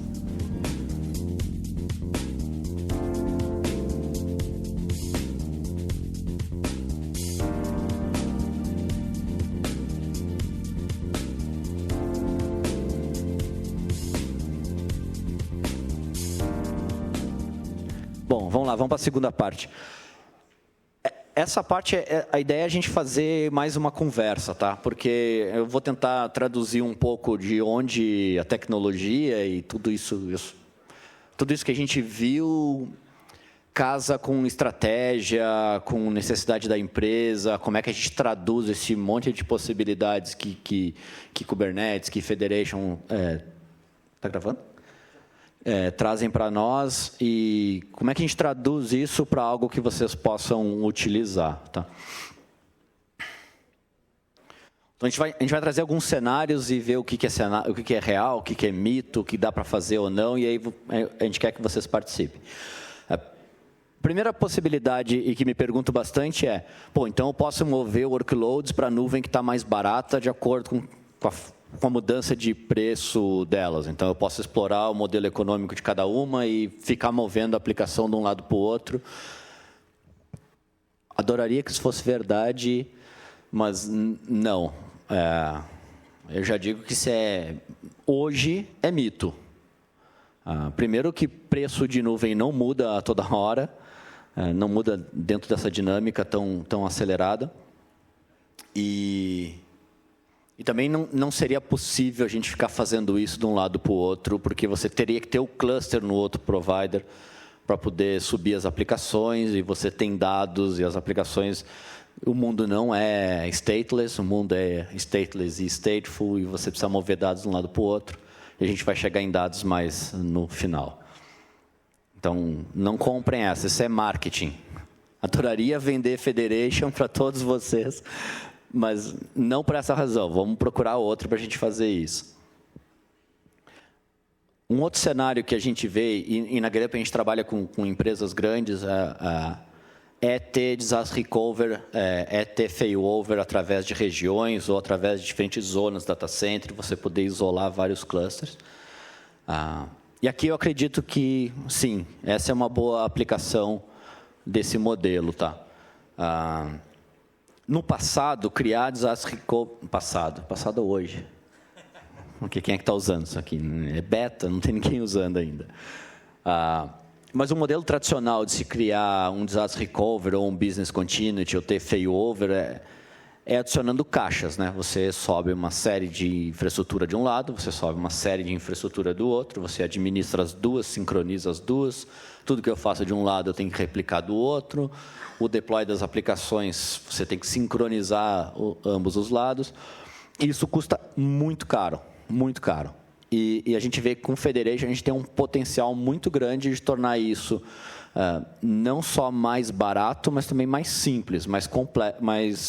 vamos lá, vamos para a segunda parte. Essa parte, a ideia é a gente fazer mais uma conversa, tá? Porque eu vou tentar traduzir um pouco de onde a tecnologia e tudo isso que a gente viu casa com estratégia, com necessidade da empresa, como é que a gente traduz esse monte de possibilidades que Kubernetes, que Federation... Está gravando? Trazem para nós e como é que a gente traduz isso para algo que vocês possam utilizar, tá? Então, a gente vai trazer alguns cenários e ver o que é real, o que é mito, o que dá para fazer ou não, e aí a gente quer que vocês participem. A primeira possibilidade, e que me pergunto bastante, então eu posso mover workloads para a nuvem que está mais barata de acordo com a mudança de preço delas. Então, eu posso explorar o modelo econômico de cada uma e ficar movendo a aplicação de um lado para o outro. Adoraria que isso fosse verdade, mas não. Eu já digo que hoje é mito. Primeiro que preço de nuvem não muda a toda hora, não muda dentro dessa dinâmica tão acelerada. E também não seria possível a gente ficar fazendo isso de um lado para o outro, porque você teria que ter o cluster no outro provider para poder subir as aplicações, e você tem dados e as aplicações... O mundo não é stateless, o mundo é stateless e stateful, e você precisa mover dados de um lado para o outro, e a gente vai chegar em dados mais no final. Então, não comprem essa, isso é marketing. Adoraria vender Federation para todos vocês, mas não por essa razão. Vamos procurar outro para a gente fazer isso. Um outro cenário que a gente vê, e na GetUp a gente trabalha com empresas grandes, é ter disaster recovery, é ter failover através de regiões ou através de diferentes zonas do data center, você poder isolar vários clusters. E aqui eu acredito que, sim, essa é uma boa aplicação desse modelo, tá? No passado, criar disaster recovery... Passado hoje. Porque quem é que está usando isso aqui? É beta, não tem ninguém usando ainda. Mas o modelo tradicional de se criar um disaster recovery ou um business continuity ou ter failover é adicionando caixas, né? Você sobe uma série de infraestrutura de um lado, você sobe uma série de infraestrutura do outro, você administra as duas, sincroniza as duas. Tudo que eu faço de um lado eu tenho que replicar do outro. O deploy das aplicações, você tem que sincronizar ambos os lados. Isso custa muito caro, muito caro. E a gente vê que com o Federation a gente tem um potencial muito grande de tornar isso não só mais barato, mas também mais simples,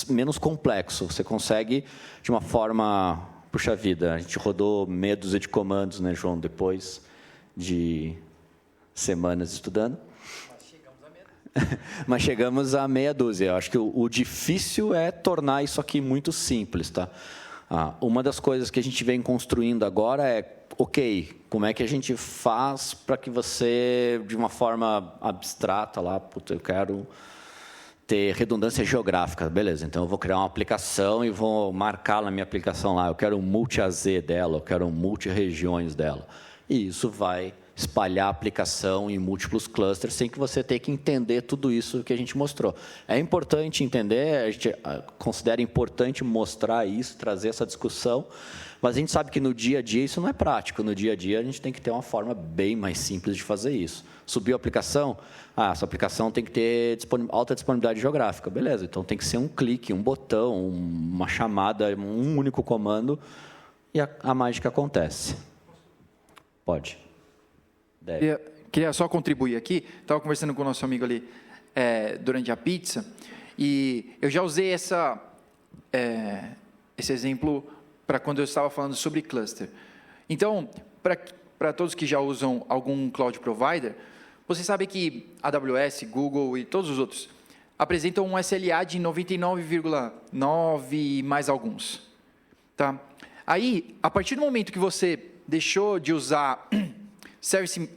menos complexo. Você consegue, de uma forma... Puxa vida, a gente rodou meia dúzia de comandos, né, João, depois de semanas estudando. Mas chegamos a meia dúzia. Eu acho que o difícil é tornar isso aqui muito simples, tá? Uma das coisas que a gente vem construindo agora é, ok, como é que a gente faz para que você, de uma forma abstrata, eu quero ter redundância geográfica, beleza, então eu vou criar uma aplicação e vou marcar na minha aplicação lá, eu quero um multi-AZ dela, eu quero um multi-regiões dela. E isso vai espalhar a aplicação em múltiplos clusters sem que você tenha que entender tudo isso que a gente mostrou. É importante entender, a gente considera importante mostrar isso, trazer essa discussão, mas a gente sabe que no dia a dia isso não é prático. No dia a dia a gente tem que ter uma forma bem mais simples de fazer isso. Subiu a aplicação, essa aplicação tem que ter alta disponibilidade geográfica. Beleza, então tem que ser um clique, um botão, uma chamada, um único comando e a mágica acontece. Pode. Queria só contribuir aqui. Estava conversando com o nosso amigo ali durante a pizza e eu já usei esse exemplo para quando eu estava falando sobre cluster. Então, para todos que já usam algum cloud provider, você sabe que AWS, Google e todos os outros apresentam um SLA de 99,9 e mais alguns. Tá? Aí, a partir do momento que você deixou de usar Service,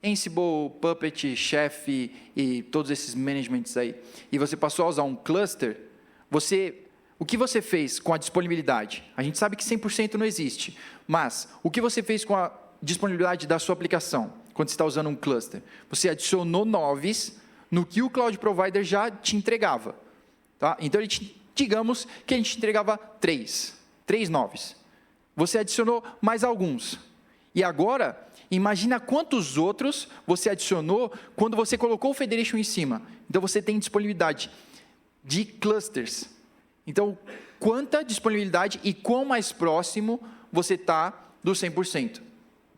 Ansible, Puppet, Chef e todos esses managements aí, e você passou a usar um cluster, o que você fez com a disponibilidade? A gente sabe que 100% não existe, mas o que você fez com a disponibilidade da sua aplicação? quando você está usando um cluster? Você adicionou noves no que o Cloud Provider já te entregava. Tá? Então, digamos que a gente entregava 3 noves. Você adicionou mais alguns. E agora, imagina quantos outros você adicionou quando você colocou o Federation em cima. Então, você tem disponibilidade de clusters. Então, quanta disponibilidade e quão mais próximo você está do 100%.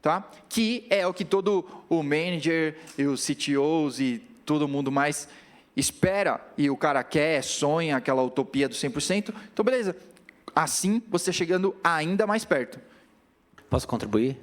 Tá? Que é o que todo o manager e os CTOs e todo mundo mais espera e o cara quer, sonha aquela utopia do 100%. Então, beleza. Assim, você chegando ainda mais perto. Posso contribuir?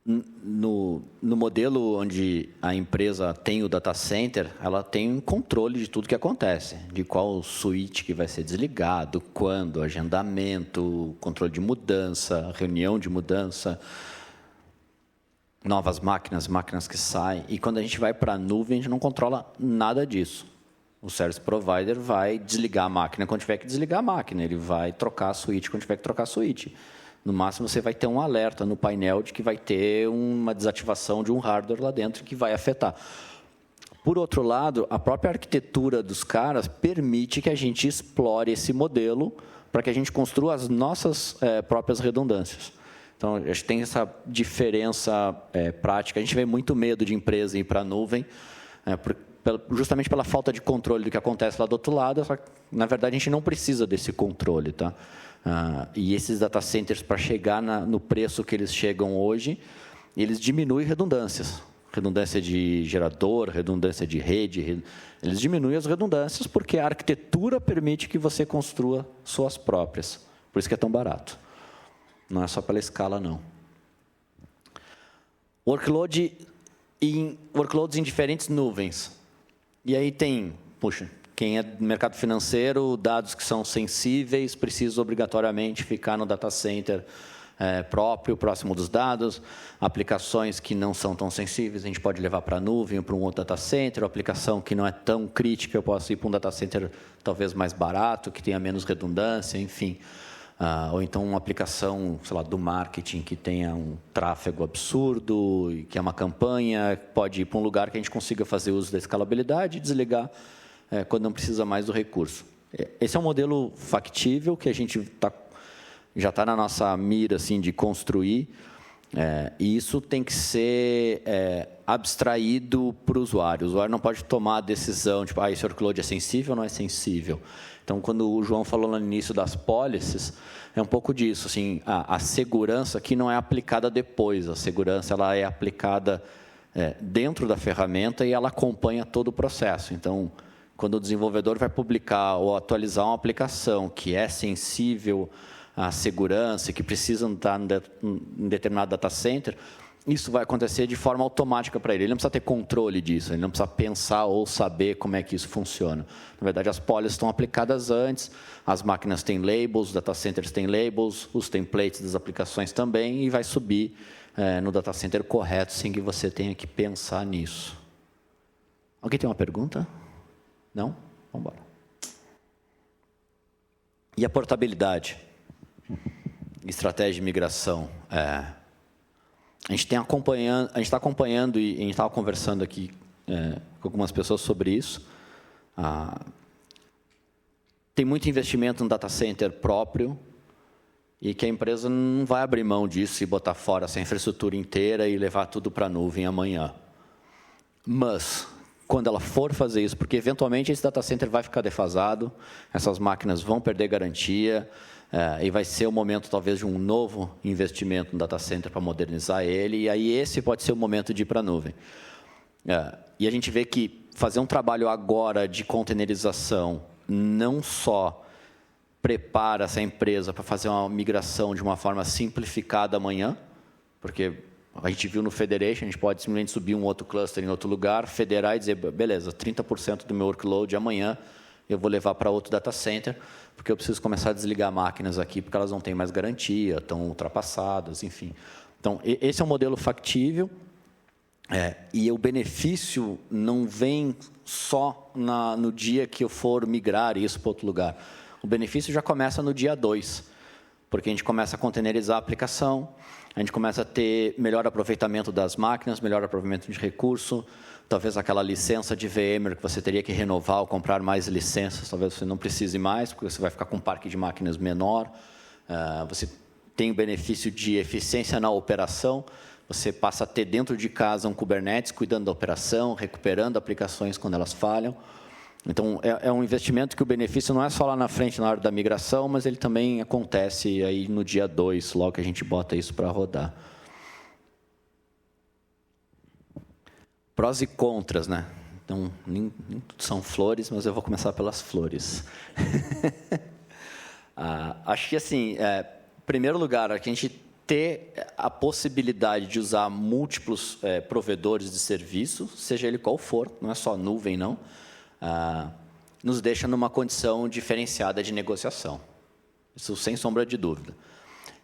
No modelo onde a empresa tem o data center, ela tem um controle de tudo que acontece, de qual switch que vai ser desligado, quando, agendamento, controle de mudança, reunião de mudança, novas máquinas que saem. E quando a gente vai para a nuvem, a gente não controla nada disso. O service provider vai desligar a máquina quando tiver que desligar a máquina, ele vai trocar a switch quando tiver que trocar a switch. No máximo, você vai ter um alerta no painel de que vai ter uma desativação de um hardware lá dentro que vai afetar. Por outro lado, a própria arquitetura dos caras permite que a gente explore esse modelo para que a gente construa as nossas próprias redundâncias. Então, a gente tem essa diferença prática. A gente vê muito medo de empresa ir para a nuvem, justamente pela falta de controle do que acontece lá do outro lado. Só que, na verdade, a gente não precisa desse controle. Tá? E esses data centers, para chegar no preço que eles chegam hoje, eles diminuem redundâncias. Redundância de gerador, redundância de rede. Eles diminuem as redundâncias porque a arquitetura permite que você construa suas próprias. Por isso que é tão barato. Não é só pela escala, não. Workloads em diferentes nuvens. E aí tem, quem é do mercado financeiro, dados que são sensíveis, precisa obrigatoriamente ficar no data center próprio, próximo dos dados. Aplicações que não são tão sensíveis, a gente pode levar para a nuvem ou para um outro data center. Uma aplicação que não é tão crítica, eu posso ir para um data center talvez mais barato, que tenha menos redundância, enfim. Ou então uma aplicação, sei lá, do marketing que tenha um tráfego absurdo, que é uma campanha, pode ir para um lugar que a gente consiga fazer uso da escalabilidade e desligar quando não precisa mais do recurso. Esse é um modelo factível que a gente já está na nossa mira assim, de construir, e isso tem que ser abstraído para o usuário. O usuário não pode tomar a decisão, tipo, esse workload é sensível ou não é sensível. Então, quando o João falou no início das policies, é um pouco disso. Assim, a segurança aqui não é aplicada depois. A segurança ela é aplicada dentro da ferramenta e ela acompanha todo o processo. Então, quando o desenvolvedor vai publicar ou atualizar uma aplicação que é sensível à segurança, que precisa estar em determinado data center, isso vai acontecer de forma automática para ele. Ele não precisa ter controle disso, ele não precisa pensar ou saber como é que isso funciona. Na verdade, as policies estão aplicadas antes, as máquinas têm labels, os data centers têm labels, os templates das aplicações também, e vai subir no data center correto, sem que você tenha que pensar nisso. Alguém tem uma pergunta? Não? Vamos embora. E a portabilidade? Estratégia de migração. A gente está acompanhando e a gente estava conversando aqui com algumas pessoas sobre isso. Tem muito investimento no data center próprio e que a empresa não vai abrir mão disso e botar fora essa infraestrutura inteira e levar tudo para a nuvem amanhã. Mas, quando ela for fazer isso, porque eventualmente esse data center vai ficar defasado, essas máquinas vão perder garantia, e vai ser o momento, talvez, de um novo investimento no data center para modernizar ele, e aí esse pode ser o momento de ir para a nuvem. E a gente vê que fazer um trabalho agora de containerização não só prepara essa empresa para fazer uma migração de uma forma simplificada amanhã, porque a gente viu no Federation, a gente pode simplesmente subir um outro cluster em outro lugar, federar e dizer, beleza, 30% do meu workload amanhã eu vou levar para outro data center, porque eu preciso começar a desligar máquinas aqui, porque elas não têm mais garantia, estão ultrapassadas, enfim. Então, esse é um modelo factível, e o benefício não vem só no dia que eu for migrar isso para outro lugar. O benefício já começa no dia 2, porque a gente começa a containerizar a aplicação, a gente começa a ter melhor aproveitamento das máquinas, melhor aproveitamento de recurso, talvez aquela licença de VMware que você teria que renovar ou comprar mais licenças, talvez você não precise mais, porque você vai ficar com um parque de máquinas menor. Você tem o benefício de eficiência na operação, você passa a ter dentro de casa um Kubernetes cuidando da operação, recuperando aplicações quando elas falham. Então, é um investimento que o benefício não é só lá na frente, na hora da migração, mas ele também acontece aí no dia 2, logo que a gente bota isso para rodar. Prós e contras, né? Então, nem tudo são flores, mas eu vou começar pelas flores. Acho que, assim, em primeiro lugar, a gente ter a possibilidade de usar múltiplos provedores de serviço, seja ele qual for, não é só nuvem, não, nos deixa numa condição diferenciada de negociação. Isso sem sombra de dúvida.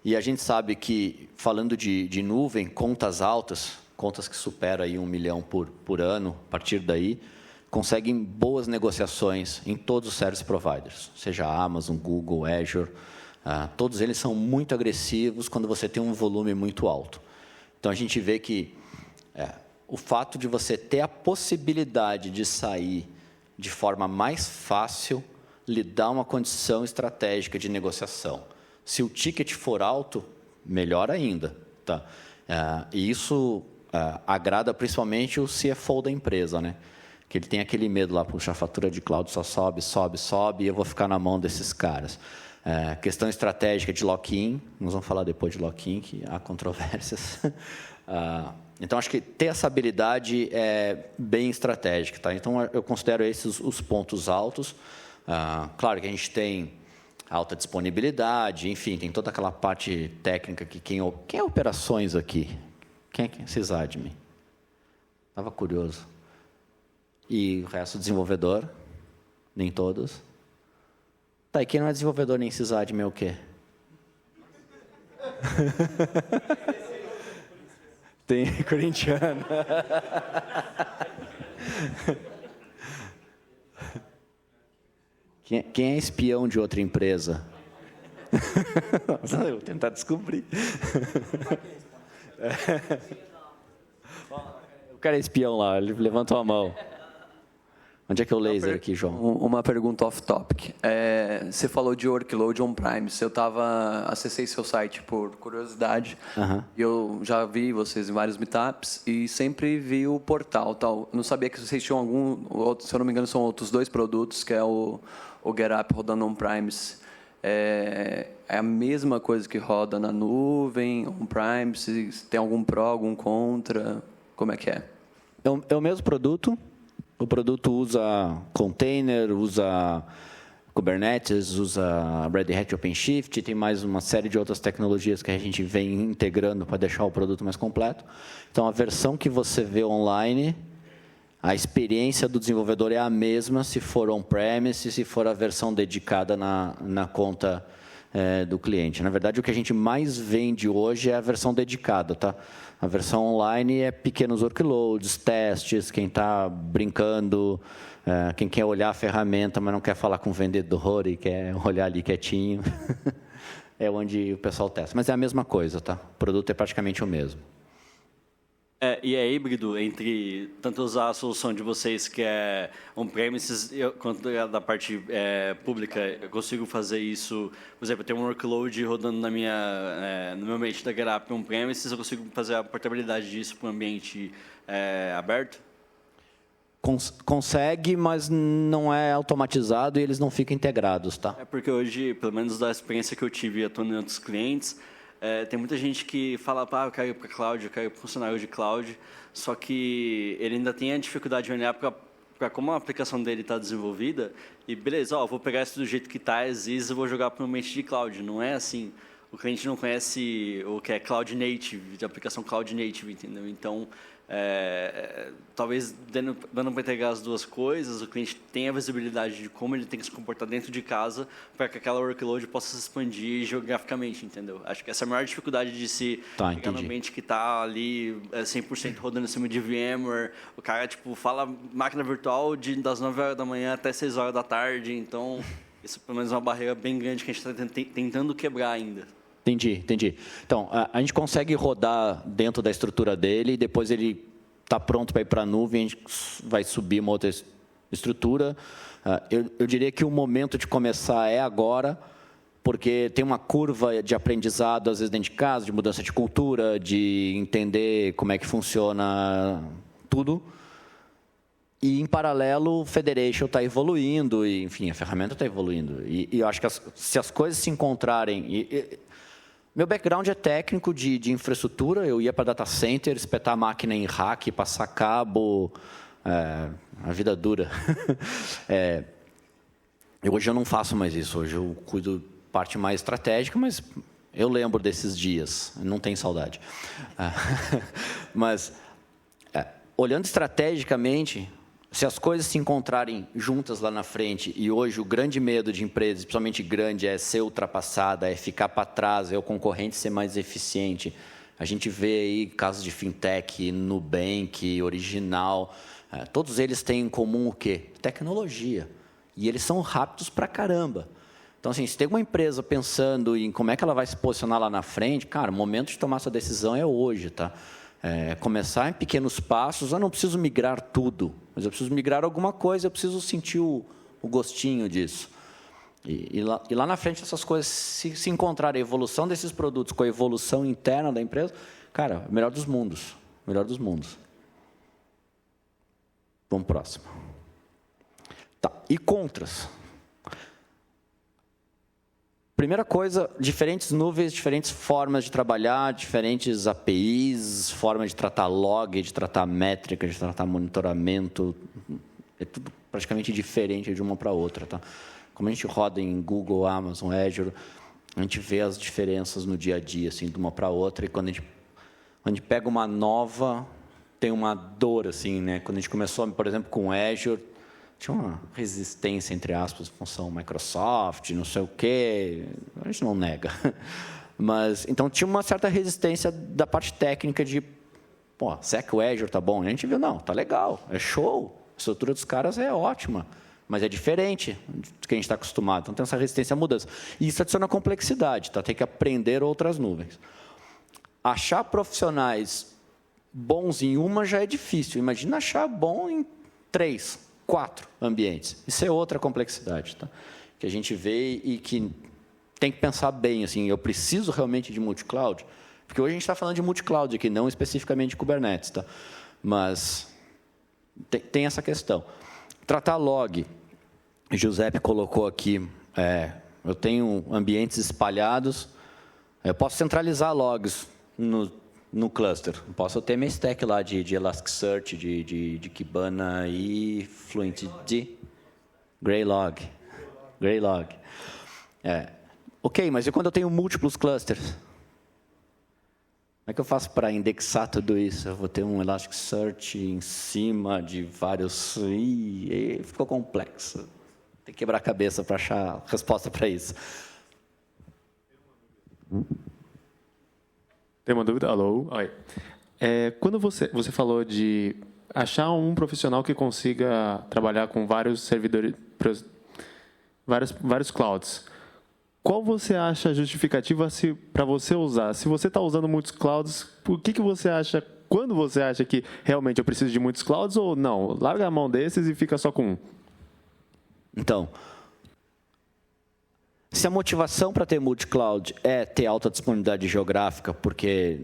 E a gente sabe que, falando de nuvem, contas altas, contas que superam aí 1 milhão por ano, a partir daí, conseguem boas negociações em todos os service providers, seja Amazon, Google, Azure. Todos eles são muito agressivos quando você tem um volume muito alto. Então, a gente vê que o fato de você ter a possibilidade de sair de forma mais fácil lhe dá uma condição estratégica de negociação. Se o ticket for alto, melhor ainda. Tá? E isso agrada principalmente o CFO da empresa, né? Que ele tem aquele medo lá, puxa, a fatura de cloud só sobe, e eu vou ficar na mão desses caras. Questão estratégica de lock-in, nós vamos falar depois de lock-in, que há controvérsias. Então, acho que ter essa habilidade é bem estratégica. Tá? Então, eu considero esses os pontos altos. Claro que a gente tem alta disponibilidade, enfim, tem toda aquela parte técnica que quem é operações aqui? Quem é sysadmin? Estava curioso. E o resto desenvolvedor? Nem todos. Tá, e quem não é desenvolvedor nem sysadmin é o quê? Tem corintiano. Quem é espião de outra empresa? Eu vou tentar descobrir. O cara é espião lá, ele levantou a mão. Onde é que é o laser aqui, João? Uma pergunta off-topic. Você falou de workload on-premise. Acessei seu site por curiosidade. E eu já vi vocês em vários meetups e sempre vi o portal. Tal. Não sabia que vocês tinham se eu não me engano, são outros 2 produtos, que é o GetUp rodando on-premise. É a mesma coisa que roda na nuvem, on-premise? Se tem algum pró, algum contra? Como é que é? É o mesmo produto. O produto usa container, usa Kubernetes, usa Red Hat OpenShift, tem mais uma série de outras tecnologias que a gente vem integrando para deixar o produto mais completo. Então, a versão que você vê online, a experiência do desenvolvedor é a mesma se for on-premise, se for a versão dedicada na conta do cliente. Na verdade, o que a gente mais vende hoje é a versão dedicada, tá? A versão online é pequenos workloads, testes, quem está brincando, quem quer olhar a ferramenta, mas não quer falar com o vendedor e quer olhar ali quietinho. É onde o pessoal testa. Mas é a mesma coisa, tá? O produto é praticamente o mesmo. E é híbrido entre tanto usar a solução de vocês, que é on-premises, quanto da parte pública. Eu consigo fazer isso, por exemplo, eu tenho um workload rodando no meu ambiente da GetUp on-premises, eu consigo fazer a portabilidade disso para um ambiente aberto? Consegue, mas não é automatizado e eles não ficam integrados, tá? É porque hoje, pelo menos da experiência que eu tive atuando em outros clientes, tem muita gente que fala, eu quero ir para cloud, eu quero ir para funcionário de cloud, só que ele ainda tem a dificuldade de olhar para como a aplicação dele está desenvolvida e, beleza, vou pegar isso do jeito que está, e vou jogar para um ambiente de cloud. Não é assim. O cliente não conhece o que é cloud native, de aplicação cloud native, entendeu? Então, talvez dando para integrar as duas coisas, o cliente tenha a visibilidade de como ele tem que se comportar dentro de casa para que aquela workload possa se expandir geograficamente, entendeu? Acho que essa é a maior dificuldade de se pegar no ambiente que está ali 100% rodando em cima de VMware. O cara fala máquina virtual das 9 horas da manhã até 6 horas da tarde, então isso pelo menos é uma barreira bem grande que a gente está tentando quebrar ainda. Entendi. Então, a gente consegue rodar dentro da estrutura dele e depois ele está pronto para ir para a nuvem, a gente vai subir uma outra estrutura. Eu diria que o momento de começar é agora, porque tem uma curva de aprendizado, às vezes, dentro de casa, de mudança de cultura, de entender como é que funciona tudo. E, em paralelo, o Federation está evoluindo, e, enfim, a ferramenta está evoluindo. E eu acho que se as coisas se encontrarem... meu background é técnico de infraestrutura, eu ia para data center, espetar a máquina em rack, passar cabo, a vida dura. Hoje eu não faço mais isso, hoje eu cuido parte mais estratégica, mas eu lembro desses dias, não tenho saudade. Mas, olhando estrategicamente, se as coisas se encontrarem juntas lá na frente, e hoje o grande medo de empresas, principalmente grande, é ser ultrapassada, é ficar para trás, é o concorrente ser mais eficiente. A gente vê aí casos de fintech, Nubank, Original, todos eles têm em comum o quê? Tecnologia. E eles são rápidos para caramba. Então, assim, se tem uma empresa pensando em como é que ela vai se posicionar lá na frente, cara, o momento de tomar essa decisão é hoje, tá? Começar em pequenos passos. Eu não preciso migrar tudo, mas eu preciso migrar alguma coisa, eu preciso sentir o gostinho disso. E lá na frente, essas coisas, se encontrarem a evolução desses produtos com a evolução interna da empresa, cara, melhor dos mundos. Melhor dos mundos. Vamos para o próximo. Tá, e contras. Primeira coisa, diferentes nuvens, diferentes formas de trabalhar, diferentes APIs, formas de tratar log, de tratar métrica, de tratar monitoramento. É tudo praticamente diferente de uma para outra. Tá? Como a gente roda em Google, Amazon, Azure, a gente vê as diferenças no dia a dia, assim, de uma para outra. E quando a gente pega uma nova, tem uma dor, assim, né? Quando a gente começou, por exemplo, com Azure, tinha uma resistência, entre aspas, em função Microsoft, não sei o quê, a gente não nega. Mas, então, tinha uma certa resistência da parte técnica de, pô, será que o Azure está bom? E a gente viu, não, está legal, é show, a estrutura dos caras é ótima, mas é diferente do que a gente está acostumado. Então, tem essa resistência à mudança. E isso adiciona complexidade, tá? Tem que aprender outras nuvens. Achar profissionais bons em uma já é difícil. Imagina achar bom em 3, 4 ambientes. Isso é outra complexidade, tá? Que a gente vê e que tem que pensar bem. Assim, eu preciso realmente de multi-cloud? Porque hoje a gente está falando de multi-cloud aqui, não especificamente de Kubernetes. Tá? Mas tem essa questão. Tratar log. O Giuseppe colocou aqui, eu tenho ambientes espalhados, eu posso centralizar logs no cluster. Posso ter minha stack lá de Elasticsearch, de Kibana e Fluentd. Greylog. Ok, mas e quando eu tenho múltiplos clusters? Como é que eu faço para indexar tudo isso? Eu vou ter um Elasticsearch em cima de vários... ficou complexo. Tem que quebrar a cabeça para achar resposta para isso. Tem uma dúvida? Alô? Oi. Quando você falou de achar um profissional que consiga trabalhar com vários servidores, vários clouds, qual você acha a justificativa para você usar? Se você está usando muitos clouds, por que você acha, quando você acha que realmente eu preciso de muitos clouds ou não? Larga a mão desses e fica só com um. Então, se a motivação para ter multi-cloud é ter alta disponibilidade geográfica, porque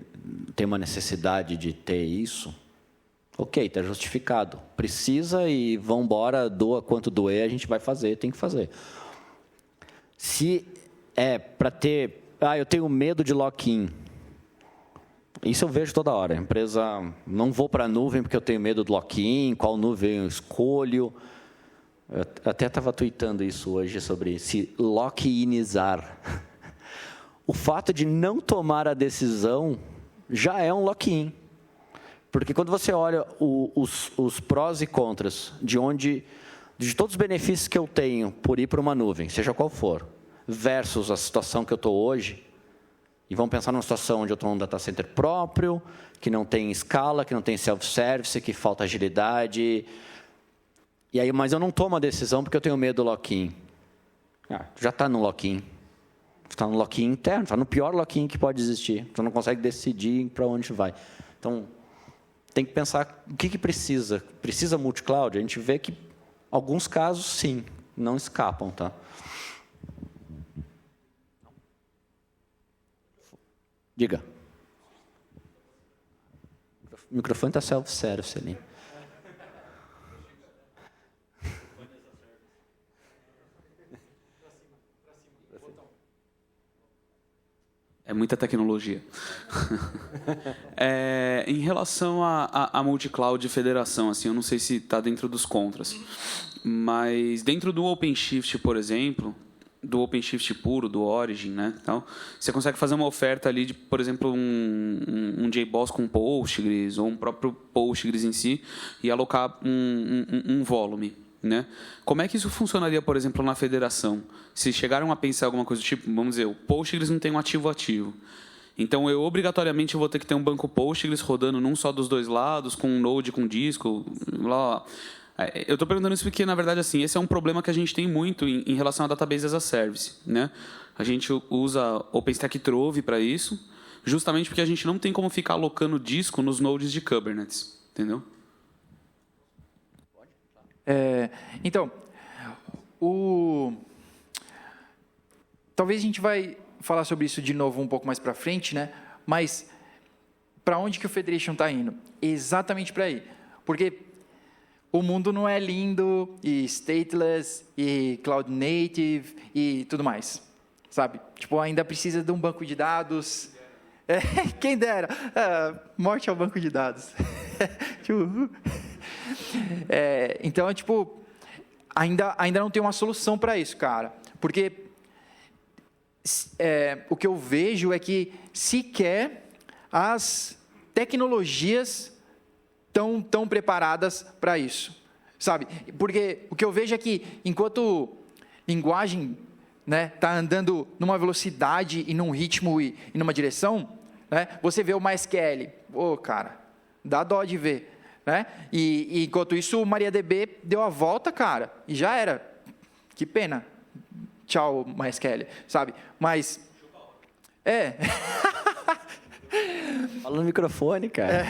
tem uma necessidade de ter isso, ok, está justificado. Precisa e vamos embora, doa quanto doer, a gente vai fazer, tem que fazer. Se é para ter... eu tenho medo de lock-in. Isso eu vejo toda hora. A empresa, não vou para a nuvem porque eu tenho medo do lock-in, qual nuvem eu escolho... Eu até estava tweetando isso hoje sobre se lock-inizar. O fato de não tomar a decisão já é um lock-in. Porque quando você olha os prós e contras de todos os benefícios que eu tenho por ir para uma nuvem, seja qual for, versus a situação que eu estou hoje, e vamos pensar numa situação onde eu estou num data center próprio, que não tem escala, que não tem self-service, que falta agilidade... E aí, mas eu não tomo a decisão porque eu tenho medo do lock-in. Já está no lock-in. está no lock-in interno, está no pior lock-in que pode existir. Você não consegue decidir para onde vai. Então, tem que pensar o que precisa. Precisa multi-cloud? A gente vê que alguns casos, sim, não escapam. Tá? Diga. O microfone está self-service ali. É muita tecnologia. Em relação a multi-cloud e federação, assim, eu não sei se está dentro dos contras, mas dentro do OpenShift, por exemplo, do OpenShift puro, do Origin, né, então, você consegue fazer uma oferta ali de, por exemplo, um JBoss com Postgres ou um próprio Postgres em si e alocar um volume. Né? Como é que isso funcionaria, por exemplo, na federação? Se chegaram a pensar alguma coisa do tipo, vamos dizer, o Postgres não tem um ativo-ativo. Então, eu obrigatoriamente vou ter que ter um banco Postgres rodando num só dos dois lados, com um node, com disco, blá, blá. Eu estou perguntando isso porque, na verdade, assim, esse é um problema que a gente tem muito em relação a database as a service. Né? A gente usa OpenStack Trove para isso, justamente porque a gente não tem como ficar alocando disco nos nodes de Kubernetes. Entendeu? Então, talvez a gente vai falar sobre isso de novo um pouco mais para frente, né? Mas para onde que o Federation está indo? Exatamente para aí. Porque o mundo não é lindo e stateless e cloud native e tudo mais, sabe? Tipo, ainda precisa de um banco de dados. Quem dera. Morte ao banco de dados. Então, tipo, ainda não tem uma solução para isso, cara. Porque o que eu vejo é que sequer as tecnologias estão tão preparadas para isso, sabe? Porque o que eu vejo é que enquanto linguagem, né, tá andando numa velocidade e num ritmo e numa direção, né, você vê o MySQL, cara, dá dó de ver. Né? E enquanto isso, o MariaDB deu a volta, cara, e já era. Que pena. Tchau, MySQL, sabe? Mas... Fala no microfone, cara.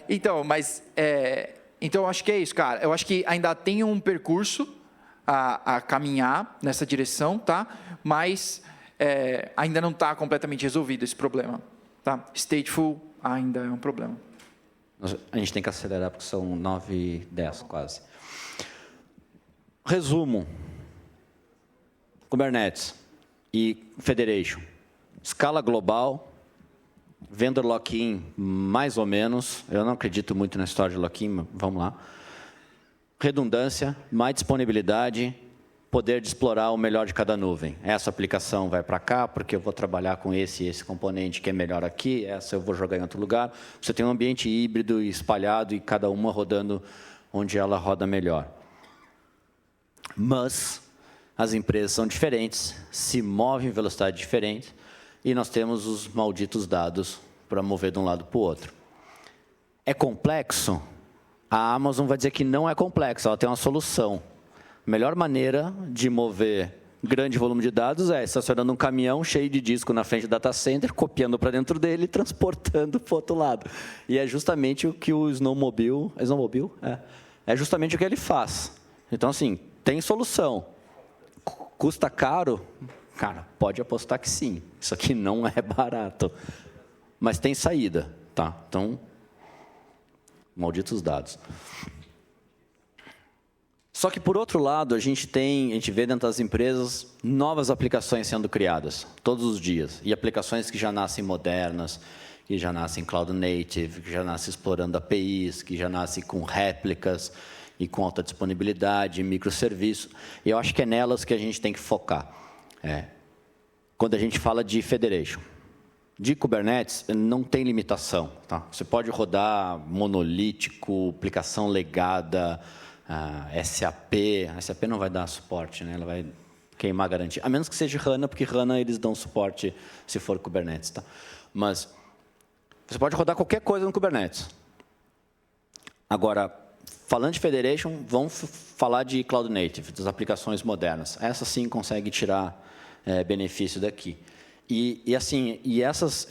Então, mas... Então, eu acho que é isso, cara. Eu acho que ainda tem um percurso a caminhar nessa direção, tá? Mas ainda não está completamente resolvido esse problema. Tá? Stateful ainda é um problema. A gente tem que acelerar porque são 9h10 quase. Resumo. Kubernetes e Federation. Escala global, vendor lock-in mais ou menos. Eu não acredito muito na história de lock-in, mas vamos lá. Redundância, mais disponibilidade, poder de explorar o melhor de cada nuvem. Essa aplicação vai para cá, porque eu vou trabalhar com esse componente que é melhor aqui, essa eu vou jogar em outro lugar. Você tem um ambiente híbrido e espalhado e cada uma rodando onde ela roda melhor. Mas as empresas são diferentes, se movem em velocidade diferente e nós temos os malditos dados para mover de um lado para o outro. É complexo? A Amazon vai dizer que não é complexo, ela tem uma solução. A melhor maneira de mover grande volume de dados é estacionando um caminhão cheio de disco na frente do data center, copiando para dentro dele e transportando para o outro lado. E é justamente o que o Snowmobile... É justamente o que ele faz. Então, assim, tem solução. Custa caro? Cara, pode apostar que sim. Isso aqui não é barato. Mas tem saída, tá? Então, malditos dados. Só que, por outro lado, a gente vê dentro das empresas novas aplicações sendo criadas, todos os dias. E aplicações que já nascem modernas, que já nascem cloud native, que já nascem explorando APIs, que já nascem com réplicas e com alta disponibilidade, microserviço. E eu acho que é nelas que a gente tem que focar. Quando a gente fala de Federation. De Kubernetes, não tem limitação. Tá? Você pode rodar monolítico, aplicação legada... SAP não vai dar suporte, né? Ela vai queimar a garantia. A menos que seja HANA, porque HANA eles dão suporte se for Kubernetes. Tá? Mas você pode rodar qualquer coisa no Kubernetes. Agora, falando de Federation, vamos falar de Cloud Native, das aplicações modernas. Essa sim consegue tirar benefício daqui. E assim, essas,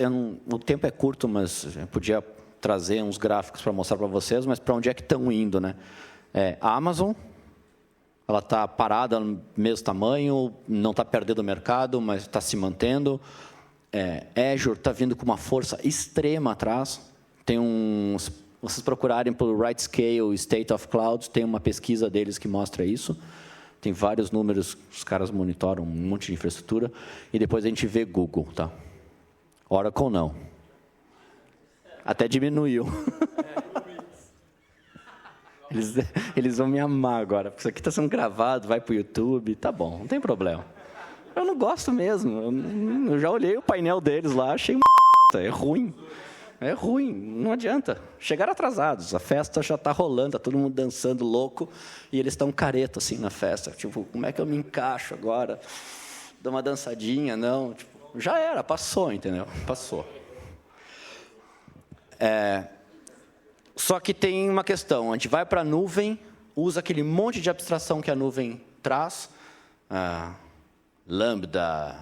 o tempo é curto, mas eu podia trazer uns gráficos para mostrar para vocês, mas para onde é que estão indo, né? A Amazon, ela está parada no mesmo tamanho, não está perdendo o mercado, mas está se mantendo. Azure está vindo com uma força extrema atrás. Tem vocês procurarem pelo RightScale State of Cloud, tem uma pesquisa deles que mostra isso. Tem vários números, os caras monitoram um monte de infraestrutura. E depois a gente vê Google, tá? Oracle não. Até diminuiu. Eles vão me amar agora, porque isso aqui está sendo gravado, vai para o YouTube, tá bom, não tem problema. Eu não gosto mesmo, eu já olhei o painel deles lá, achei é ruim. É ruim, não adianta. Chegaram atrasados, a festa já está rolando, está todo mundo dançando louco, e eles estão careta assim na festa. Tipo, como é que eu me encaixo agora? Dou uma dançadinha, não. Tipo, já era, passou, entendeu? Passou. Só que tem uma questão, a gente vai para a nuvem, usa aquele monte de abstração que a nuvem traz, Lambda,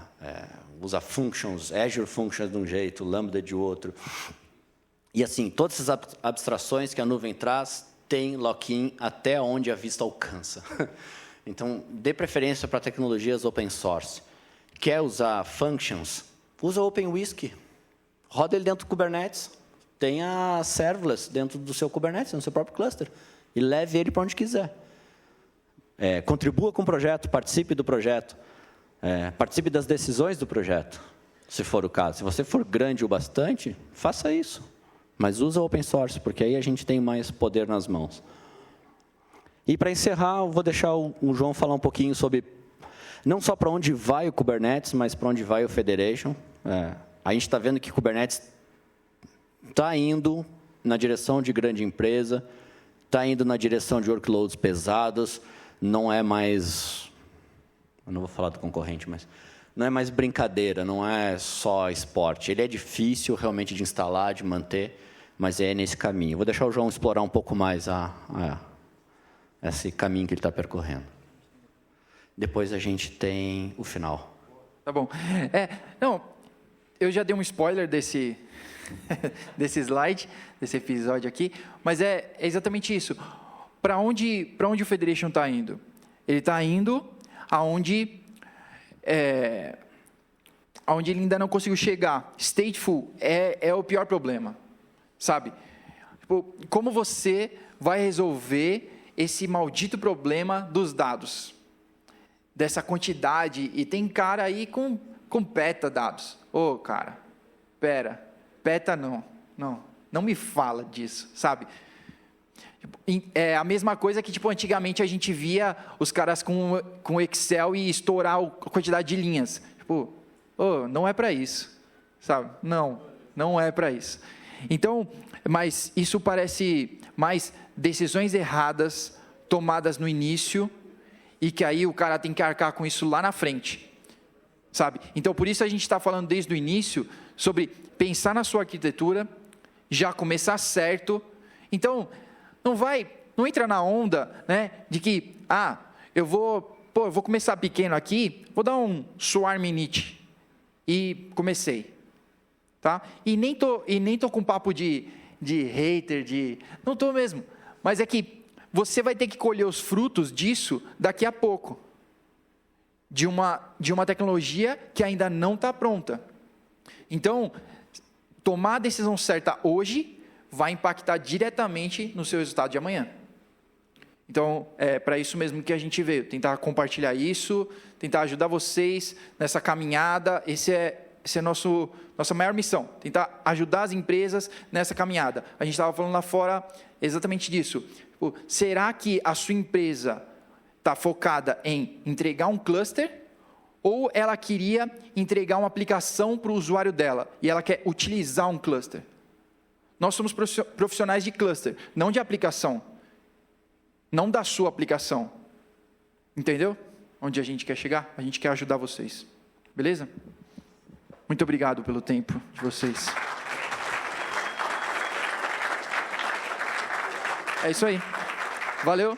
usa functions, Azure Functions de um jeito, Lambda de outro. E assim, todas essas abstrações que a nuvem traz, tem lock-in até onde a vista alcança. Então, dê preferência para tecnologias open source. Quer usar functions? Usa o OpenWhisk. Roda ele dentro do Kubernetes. Tenha serverless dentro do seu Kubernetes, no seu próprio cluster. E leve ele para onde quiser. Contribua com o projeto, participe do projeto. Participe das decisões do projeto, se for o caso. Se você for grande o bastante, faça isso. Mas usa open source, porque aí a gente tem mais poder nas mãos. E para encerrar, eu vou deixar o João falar um pouquinho sobre, não só para onde vai o Kubernetes, mas para onde vai o Federation. A gente está vendo que o Kubernetes está indo na direção de grande empresa, está indo na direção de workloads pesados, não é mais... Eu não vou falar do concorrente, mas não é mais brincadeira, não é só esporte. Ele é difícil realmente de instalar, de manter, mas é nesse caminho. Vou deixar o João explorar um pouco mais esse caminho que ele está percorrendo. Depois a gente tem o final. Tá bom. Não, eu já dei um spoiler desse slide, desse episódio aqui, mas é exatamente isso. Para onde o Federation está indo? Ele está indo aonde ele ainda não conseguiu chegar. Stateful é o pior problema, sabe? Tipo, como você vai resolver esse maldito problema dos dados? Dessa quantidade, e tem cara aí com petadados. Cara, peta não me fala disso, sabe? É a mesma coisa que, tipo, antigamente a gente via os caras com Excel e estourar a quantidade de linhas. Tipo, não é para isso, sabe? Não é para isso. Então, mas isso parece mais decisões erradas tomadas no início e que aí o cara tem que arcar com isso lá na frente, sabe? Então, por isso a gente está falando desde o início sobre pensar na sua arquitetura, já começar certo. Então, não entra na onda, né, de que, eu vou começar pequeno aqui, vou dar um swarm init e comecei, tá? E nem tô com papo de hater, não tô mesmo, mas é que você vai ter que colher os frutos disso daqui a pouco, de uma tecnologia que ainda não está pronta. Então, tomar a decisão certa hoje vai impactar diretamente no seu resultado de amanhã. Então, é para isso mesmo que a gente veio, tentar compartilhar isso, tentar ajudar vocês nessa caminhada. Essa é a nossa maior missão, tentar ajudar as empresas nessa caminhada. A gente estava falando lá fora exatamente disso. Será que a sua empresa está focada em entregar um cluster ou ela queria entregar uma aplicação para o usuário dela e ela quer utilizar um cluster? Nós somos profissionais de cluster, não de aplicação. Não da sua aplicação. Entendeu? Onde a gente quer chegar? A gente quer ajudar vocês. Beleza? Muito obrigado pelo tempo de vocês. É isso aí. Valeu.